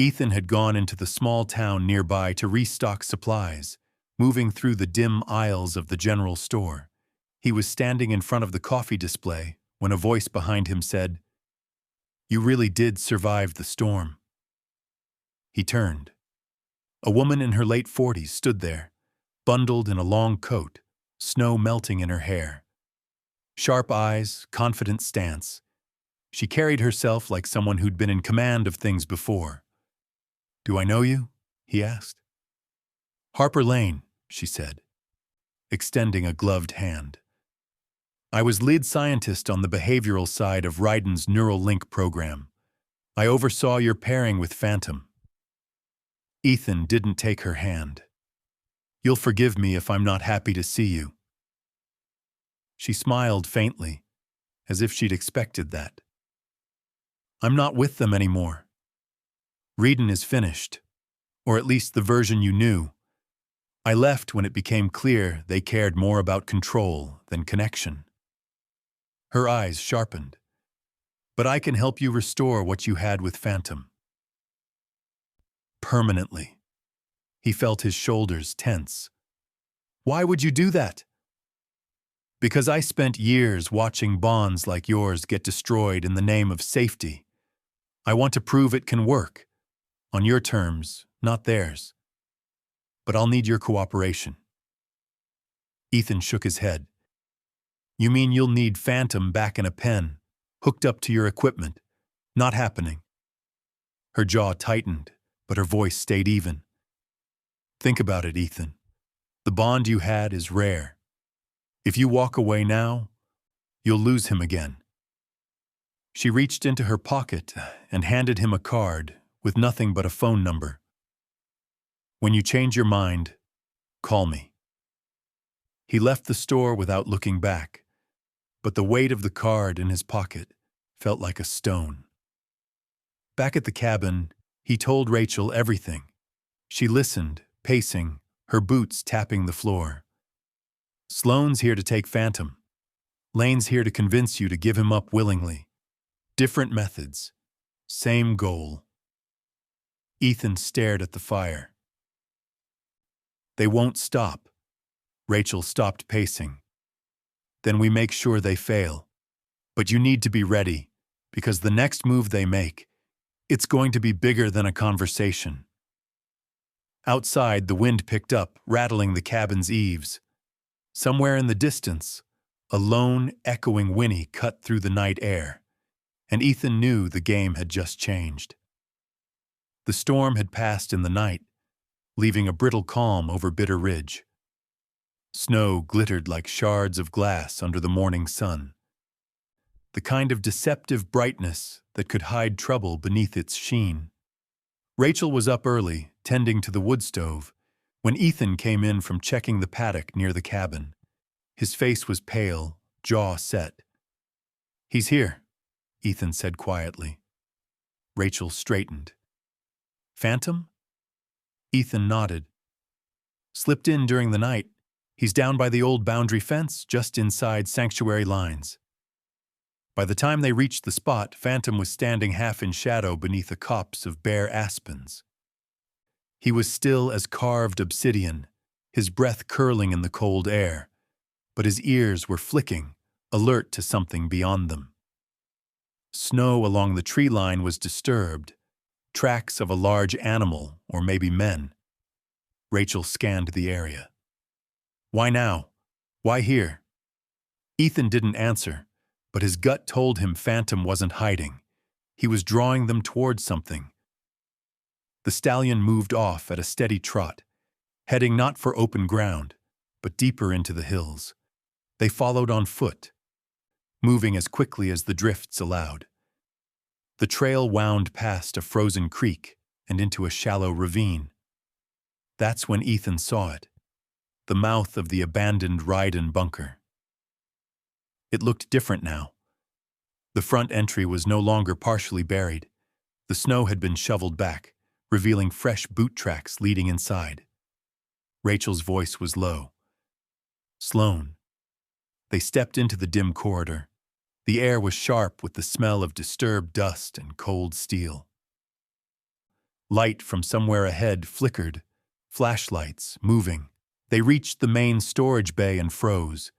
Ethan had gone into the small town nearby to restock supplies, moving through the dim aisles of the general store. He was standing in front of the coffee display when a voice behind him said, "You really did survive the storm." He turned. A woman in her late 40s stood there, bundled in a long coat, snow melting in her hair. Sharp eyes, confident stance. She carried herself like someone who'd been in command of things before. "Do I know you?" he asked. "Harper Lane," she said, extending a gloved hand. "I was lead scientist on the behavioral side of Ridun's neural link program. I oversaw your pairing with Phantom." Ethan didn't take her hand. "You'll forgive me if I'm not happy to see you." She smiled faintly, as if she'd expected that. "I'm not with them anymore. Ridun is finished, or at least the version you knew. I left when it became clear they cared more about control than connection." Her eyes sharpened. "But I can help you restore what you had with Phantom." Permanently. He felt his shoulders tense. "Why would you do that?" "Because I spent years watching bonds like yours get destroyed in the name of safety. I want to prove it can work. On your terms, not theirs. But I'll need your cooperation." Ethan shook his head. "You mean you'll need Phantom back in a pen, hooked up to your equipment? Not happening." Her jaw tightened, but her voice stayed even. "Think about it, Ethan. The bond you had is rare. If you walk away now, you'll lose him again." She reached into her pocket and handed him a card with nothing but a phone number. "When you change your mind, call me." He left the store without looking back, but the weight of the card in his pocket felt like a stone. Back at the cabin, he told Rachel everything. She listened, pacing, her boots tapping the floor. Sloane's here to take Phantom. Lane's here to convince you to give him up willingly. Different methods. Same goal. Ethan stared at the fire. They won't stop. Rachel stopped pacing. Then we make sure they fail. But you need to be ready, because the next move they make, it's going to be bigger than a conversation. Outside, the wind picked up, rattling the cabin's eaves. Somewhere in the distance, a lone, echoing whinny cut through the night air, and Ethan knew the game had just changed. The storm had passed in the night, leaving a brittle calm over Bitter Ridge. Snow glittered like shards of glass under the morning sun, the kind of deceptive brightness that could hide trouble beneath its sheen. Rachel was up early, tending to the wood stove, when Ethan came in from checking the paddock near the cabin. His face was pale, jaw set. "He's here," Ethan said quietly. Rachel straightened. "Phantom?" Ethan nodded. "Slipped in during the night. He's down by the old boundary fence, just inside sanctuary lines." By the time they reached the spot, Phantom was standing half in shadow beneath a copse of bare aspens. He was still as carved obsidian, his breath curling in the cold air, but his ears were flicking, alert to something beyond them. Snow along the tree line was disturbed, tracks of a large animal, or maybe men. Rachel scanned the area. "Why now? Why here?" Ethan didn't answer, but his gut told him Phantom wasn't hiding. He was drawing them towards something. The stallion moved off at a steady trot, heading not for open ground, but deeper into the hills. They followed on foot, moving as quickly as the drifts allowed. The trail wound past a frozen creek and into a shallow ravine. That's when Ethan saw it, the mouth of the abandoned Ridun bunker. It looked different now. The front entry was no longer partially buried. The snow had been shoveled back, revealing fresh boot tracks leading inside. Rachel's voice was low. "Sloane." They stepped into the dim corridor. The air was sharp with the smell of disturbed dust and cold steel. Light from somewhere ahead flickered, flashlights moving. They reached the main storage bay and froze.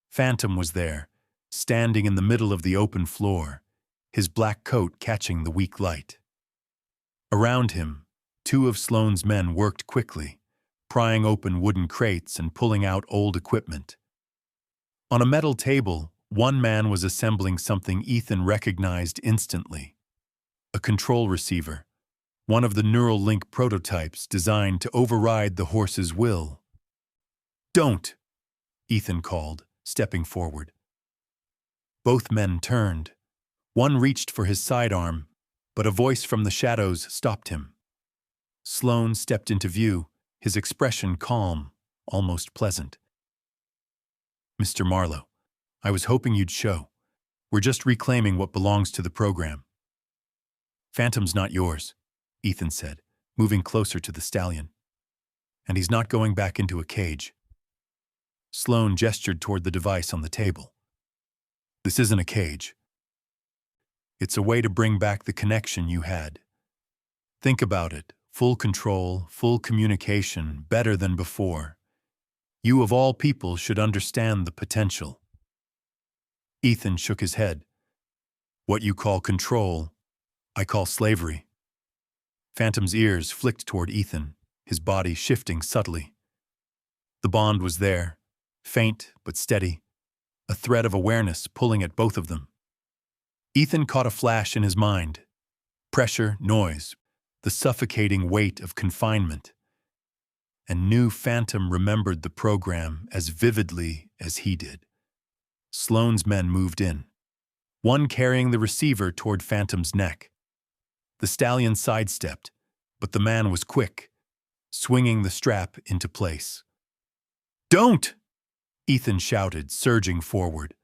Phantom was there, standing in the middle of the open floor, his black coat catching the weak light. Around him, two of Sloane's men worked quickly, prying open wooden crates and pulling out old equipment. On a metal table, one man was assembling something Ethan recognized instantly. A control receiver, one of the neural link prototypes designed to override the horse's will. "Don't!" Ethan called, stepping forward. Both men turned. One reached for his sidearm, but a voice from the shadows stopped him. Sloane stepped into view, his expression calm, almost pleasant. "Mr. Marlowe, I was hoping you'd show. We're just reclaiming what belongs to the program." "Phantom's not yours," Ethan said, moving closer to the stallion. "And he's not going back into a cage." Sloane gestured toward the device on the table. "This isn't a cage. It's a way to bring back the connection you had. Think about it. Full control, full communication, better than before. You of all people should understand the potential." Ethan shook his head. "What you call control, I call slavery." Phantom's ears flicked toward Ethan, his body shifting subtly. The bond was there, faint but steady, a thread of awareness pulling at both of them. Ethan caught a flash in his mind. Pressure, noise, the suffocating weight of confinement. And knew Phantom remembered the program as vividly as he did. Sloane's men moved in, one carrying the receiver toward Phantom's neck. The stallion sidestepped, but the man was quick, swinging the strap into place. "Don't!" Ethan shouted, surging forward.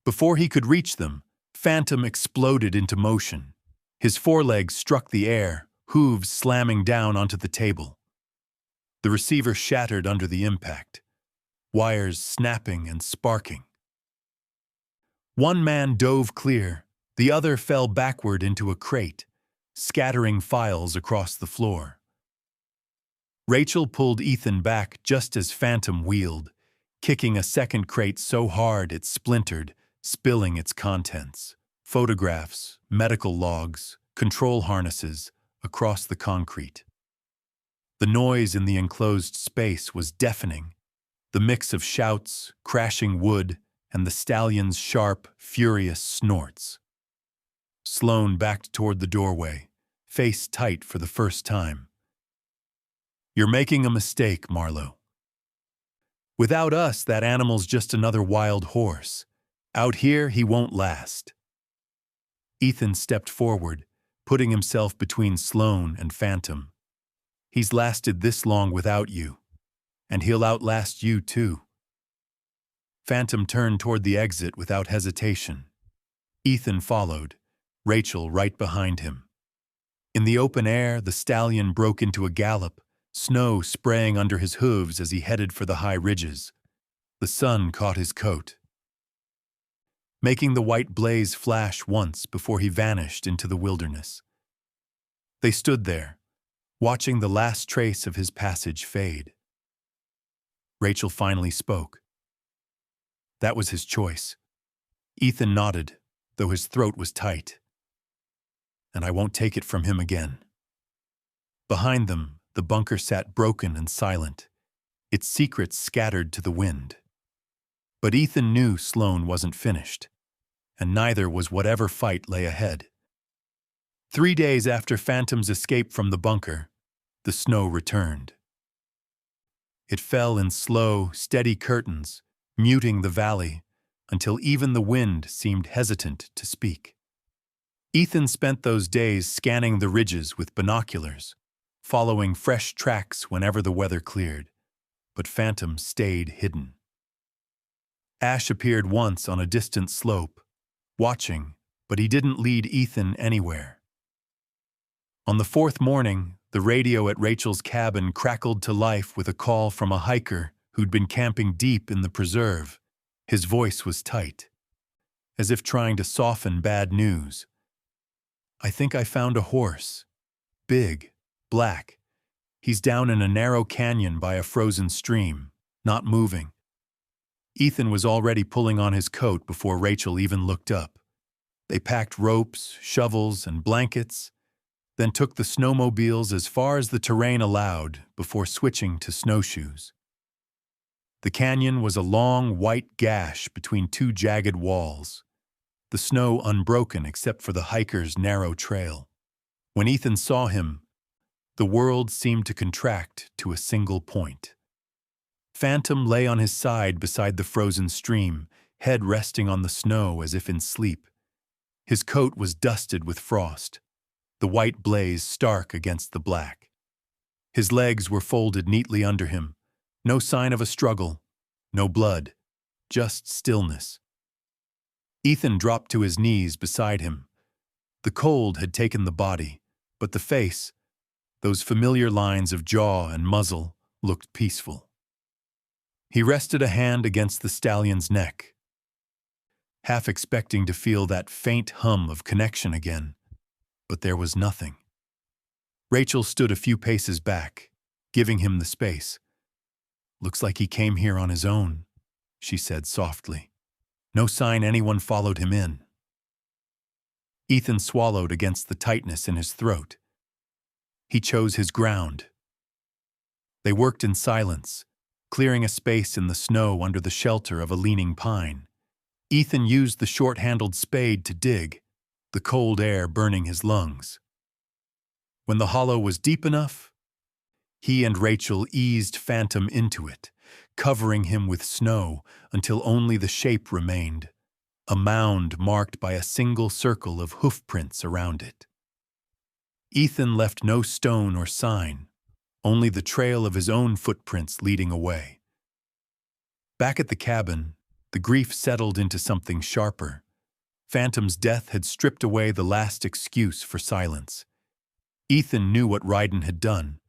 Before he could reach them, Phantom exploded into motion. His forelegs struck the air, hooves slamming down onto the table. The receiver shattered under the impact, wires snapping and sparking. One man dove clear, the other fell backward into a crate, scattering files across the floor. Rachel pulled Ethan back just as Phantom wheeled, kicking a second crate so hard it splintered, spilling its contents. Photographs, medical logs, control harnesses, across the concrete. The noise in the enclosed space was deafening, the mix of shouts, crashing wood, and the stallion's sharp, furious snorts. Sloane backed toward the doorway, face tight for the first time. "You're making a mistake, Marlowe. Without us, that animal's just another wild horse. Out here, he won't last." Ethan stepped forward, putting himself between Sloane and Phantom. "He's lasted this long without you, and he'll outlast you too." Phantom turned toward the exit without hesitation. Ethan followed, Rachel right behind him. In the open air, the stallion broke into a gallop, snow spraying under his hooves as he headed for the high ridges. The sun caught his coat, making the white blaze flash once before he vanished into the wilderness. They stood there, watching the last trace of his passage fade. Rachel finally spoke. That was his choice. Ethan nodded, though his throat was tight. "And I won't take it from him again." Behind them, the bunker sat broken and silent, its secrets scattered to the wind. But Ethan knew Sloane wasn't finished, and neither was whatever fight lay ahead. 3 days after Phantom's escape from the bunker, the snow returned. It fell in slow, steady curtains, muting the valley, until even the wind seemed hesitant to speak. Ethan spent those days scanning the ridges with binoculars, following fresh tracks whenever the weather cleared, but Phantom stayed hidden. Ash appeared once on a distant slope, watching, but he didn't lead Ethan anywhere. On the 4th morning, the radio at Rachel's cabin crackled to life with a call from a hiker who'd been camping deep in the preserve. His voice was tight, as if trying to soften bad news. "I think I found a horse. Big, black. He's down in a narrow canyon by a frozen stream, not moving." Ethan was already pulling on his coat before Rachel even looked up. They packed ropes, shovels, and blankets, then took the snowmobiles as far as the terrain allowed before switching to snowshoes. The canyon was a long, white gash between 2 jagged walls, the snow unbroken except for the hiker's narrow trail. When Ethan saw him, the world seemed to contract to a single point. Phantom lay on his side beside the frozen stream, head resting on the snow as if in sleep. His coat was dusted with frost, the white blaze stark against the black. His legs were folded neatly under him, no sign of a struggle, no blood, just stillness. Ethan dropped to his knees beside him. The cold had taken the body, but the face, those familiar lines of jaw and muzzle, looked peaceful. He rested a hand against the stallion's neck, half expecting to feel that faint hum of connection again, but there was nothing. Rachel stood a few paces back, giving him the space. "Looks like he came here on his own," she said softly. "No sign anyone followed him in." Ethan swallowed against the tightness in his throat. He chose his ground. They worked in silence, clearing a space in the snow under the shelter of a leaning pine. Ethan used the short-handled spade to dig, the cold air burning his lungs. When the hollow was deep enough, he and Rachel eased Phantom into it, covering him with snow until only the shape remained, a mound marked by a single circle of hoofprints around it. Ethan left no stone or sign, only the trail of his own footprints leading away. Back at the cabin, the grief settled into something sharper. Phantom's death had stripped away the last excuse for silence. Ethan knew what Ridun had done,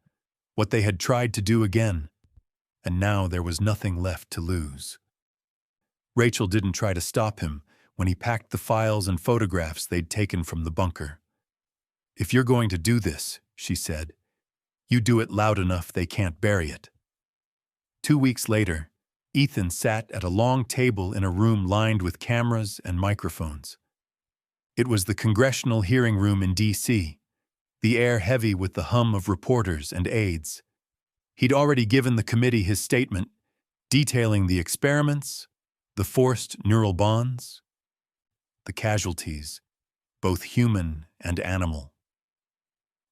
what they had tried to do again, and now there was nothing left to lose. Rachel didn't try to stop him when he packed the files and photographs they'd taken from the bunker. "If you're going to do this," she said, "you do it loud enough they can't bury it." 2 weeks later, Ethan sat at a long table in a room lined with cameras and microphones. It was the congressional hearing room in D.C., the air heavy with the hum of reporters and aides. He'd already given the committee his statement, detailing the experiments, the forced neural bonds, the casualties, both human and animal.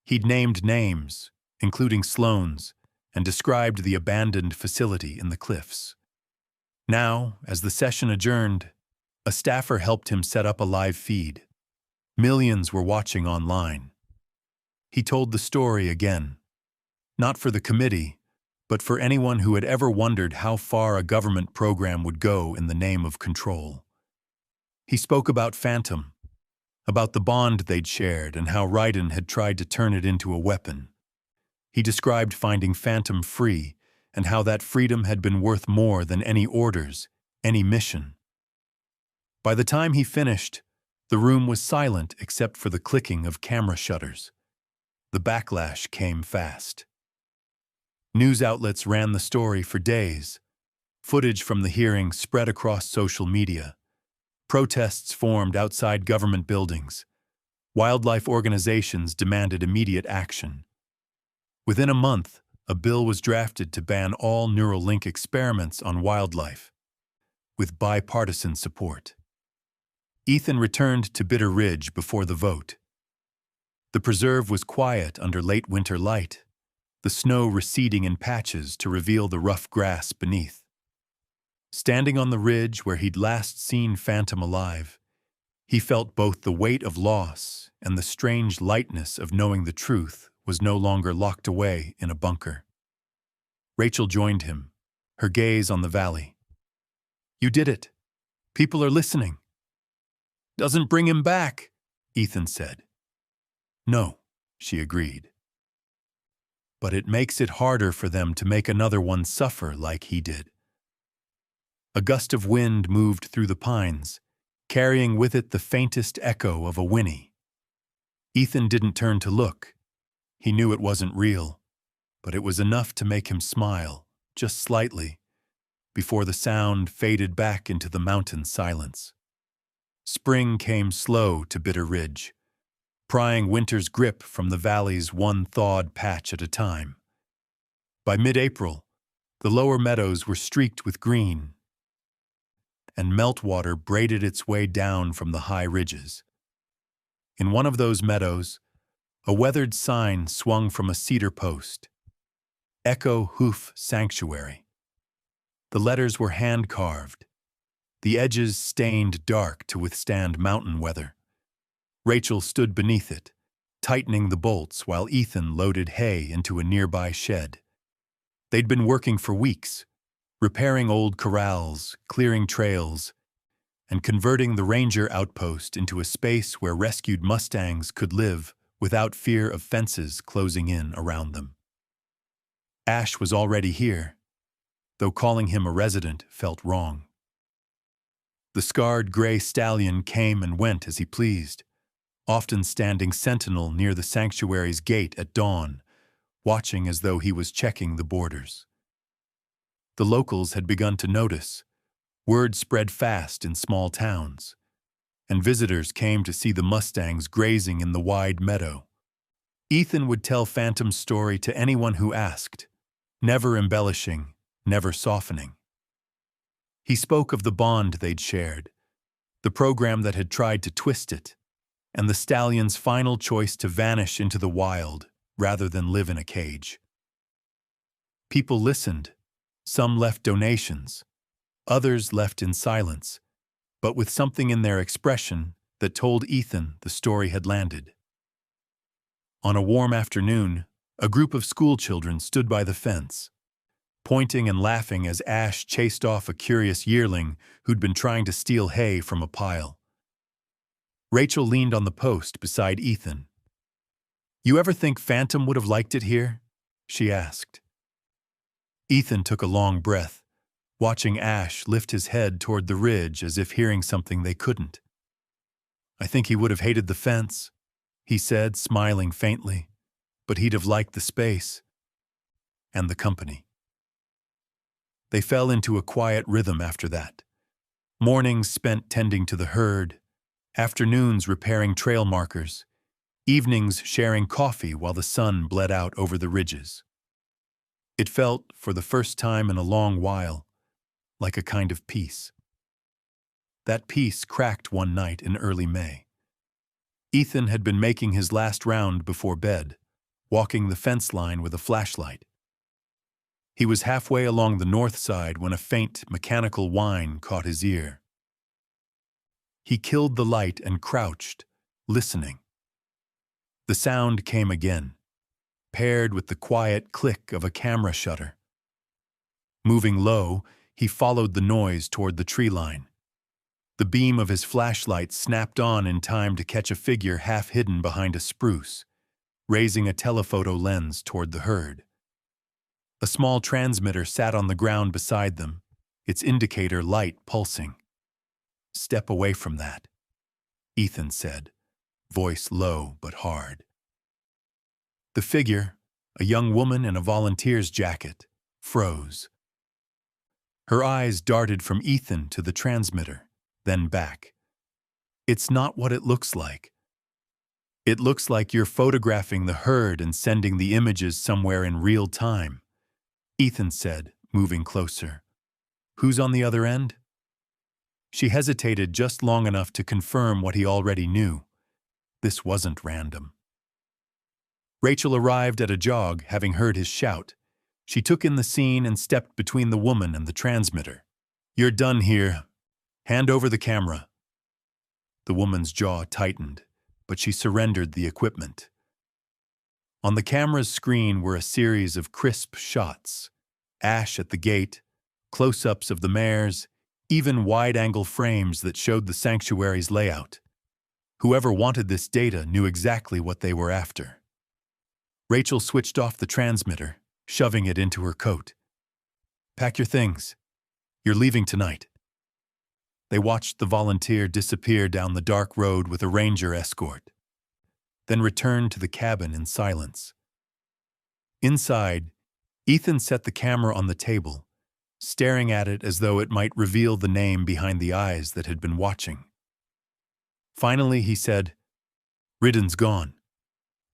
He'd named names, including Sloan's, and described the abandoned facility in the cliffs. Now, as the session adjourned, a staffer helped him set up a live feed. Millions were watching online. He told the story again, not for the committee, but for anyone who had ever wondered how far a government program would go in the name of control. He spoke about Phantom, about the bond they'd shared and how Ridun had tried to turn it into a weapon. He described finding Phantom free and how that freedom had been worth more than any orders, any mission. By the time he finished, the room was silent except for the clicking of camera shutters. The backlash came fast. News outlets ran the story for days. Footage from the hearing spread across social media. Protests formed outside government buildings. Wildlife organizations demanded immediate action. Within a month, a bill was drafted to ban all Neuralink experiments on wildlife, with bipartisan support. Ethan returned to Bitter Ridge before the vote. The preserve was quiet under late winter light, the snow receding in patches to reveal the rough grass beneath. Standing on the ridge where he'd last seen Phantom alive, he felt both the weight of loss and the strange lightness of knowing the truth was no longer locked away in a bunker. Rachel joined him, her gaze on the valley. "You did it. People are listening." "Doesn't bring him back," Ethan said. "No," she agreed. "But it makes it harder for them to make another one suffer like he did." A gust of wind moved through the pines, carrying with it the faintest echo of a whinny. Ethan didn't turn to look. He knew it wasn't real, but it was enough to make him smile, just slightly, before the sound faded back into the mountain silence. Spring came slow to Bitter Ridge, prying winter's grip from the valley's one thawed patch at a time. By mid-April, the lower meadows were streaked with green, and meltwater braided its way down from the high ridges. In one of those meadows, a weathered sign swung from a cedar post. Echo Hoof Sanctuary. The letters were hand-carved, the edges stained dark to withstand mountain weather. Rachel stood beneath it, tightening the bolts while Ethan loaded hay into a nearby shed. They'd been working for weeks, repairing old corrals, clearing trails, and converting the ranger outpost into a space where rescued Mustangs could live without fear of fences closing in around them. Ash was already here, though calling him a resident felt wrong. The scarred gray stallion came and went as he pleased, often standing sentinel near the sanctuary's gate at dawn, watching as though he was checking the borders. The locals had begun to notice. Word spread fast in small towns, and visitors came to see the Mustangs grazing in the wide meadow. Ethan would tell Phantom's story to anyone who asked, never embellishing, never softening. He spoke of the bond they'd shared, the program that had tried to twist it, and the stallion's final choice to vanish into the wild rather than live in a cage. People listened. Some left donations. Others left in silence, but with something in their expression that told Ethan the story had landed. On a warm afternoon, a group of schoolchildren stood by the fence. pointing and laughing as Ash chased off a curious yearling who'd been trying to steal hay from a pile. Rachel leaned on the post beside Ethan. "You ever think Phantom would have liked it here?" she asked. Ethan took a long breath, watching Ash lift his head toward the ridge as if hearing something they couldn't. "I think he would have hated the fence," he said, smiling faintly, "but he'd have liked the space and the company." They fell into a quiet rhythm after that. Mornings spent tending to the herd, afternoons repairing trail markers, evenings sharing coffee while the sun bled out over the ridges. It felt, for the first time in a long while, like a kind of peace. That peace cracked one night in early May. Ethan had been making his last round before bed, walking the fence line with a flashlight. He was halfway along the north side when a faint, mechanical whine caught his ear. He killed the light and crouched, listening. The sound came again, paired with the quiet click of a camera shutter. Moving low, he followed the noise toward the tree line. The beam of his flashlight snapped on in time to catch a figure half hidden behind a spruce, raising a telephoto lens toward the herd. A small transmitter sat on the ground beside them, its indicator light pulsing. "Step away from that," Ethan said, voice low but hard. The figure, a young woman in a volunteer's jacket, froze. Her eyes darted from Ethan to the transmitter, then back. "It's not what it looks like. It looks like you're photographing the herd and sending the images somewhere in real time," Ethan said, moving closer. "Who's on the other end?" She hesitated just long enough to confirm what he already knew. This wasn't random. Rachel arrived at a jog, having heard his shout. She took in the scene and stepped between the woman and the transmitter. "You're done here. Hand over the camera." The woman's jaw tightened, but she surrendered the equipment. On the camera's screen were a series of crisp shots. Ash at the gate, close-ups of the mares, even wide-angle frames that showed the sanctuary's layout. Whoever wanted this data knew exactly what they were after. Rachel switched off the transmitter, shoving it into her coat. "Pack your things. You're leaving tonight." They watched the volunteer disappear down the dark road with a ranger escort, then returned to the cabin in silence. Inside, Ethan set the camera on the table, staring at it as though it might reveal the name behind the eyes that had been watching. Finally, he said, "Ridun's gone,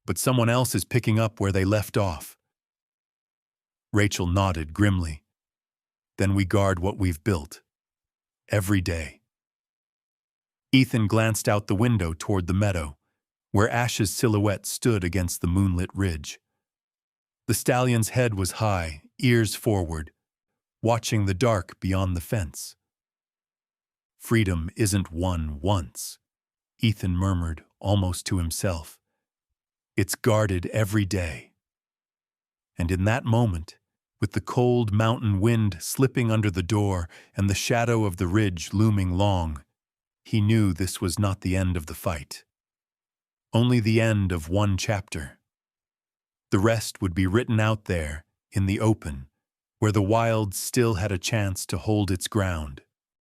but someone else is picking up where they left off." Rachel nodded grimly. "Then we guard what we've built. Every day." Ethan glanced out the window toward the meadow, where Ash's silhouette stood against the moonlit ridge. The stallion's head was high, ears forward, watching the dark beyond the fence. "Freedom isn't won once," Ethan murmured, almost to himself. "It's guarded every day." And in that moment, with the cold mountain wind slipping under the door and the shadow of the ridge looming long, he knew this was not the end of the fight. Only the end of one chapter. The rest would be written out there, in the open, where the wild still had a chance to hold its ground.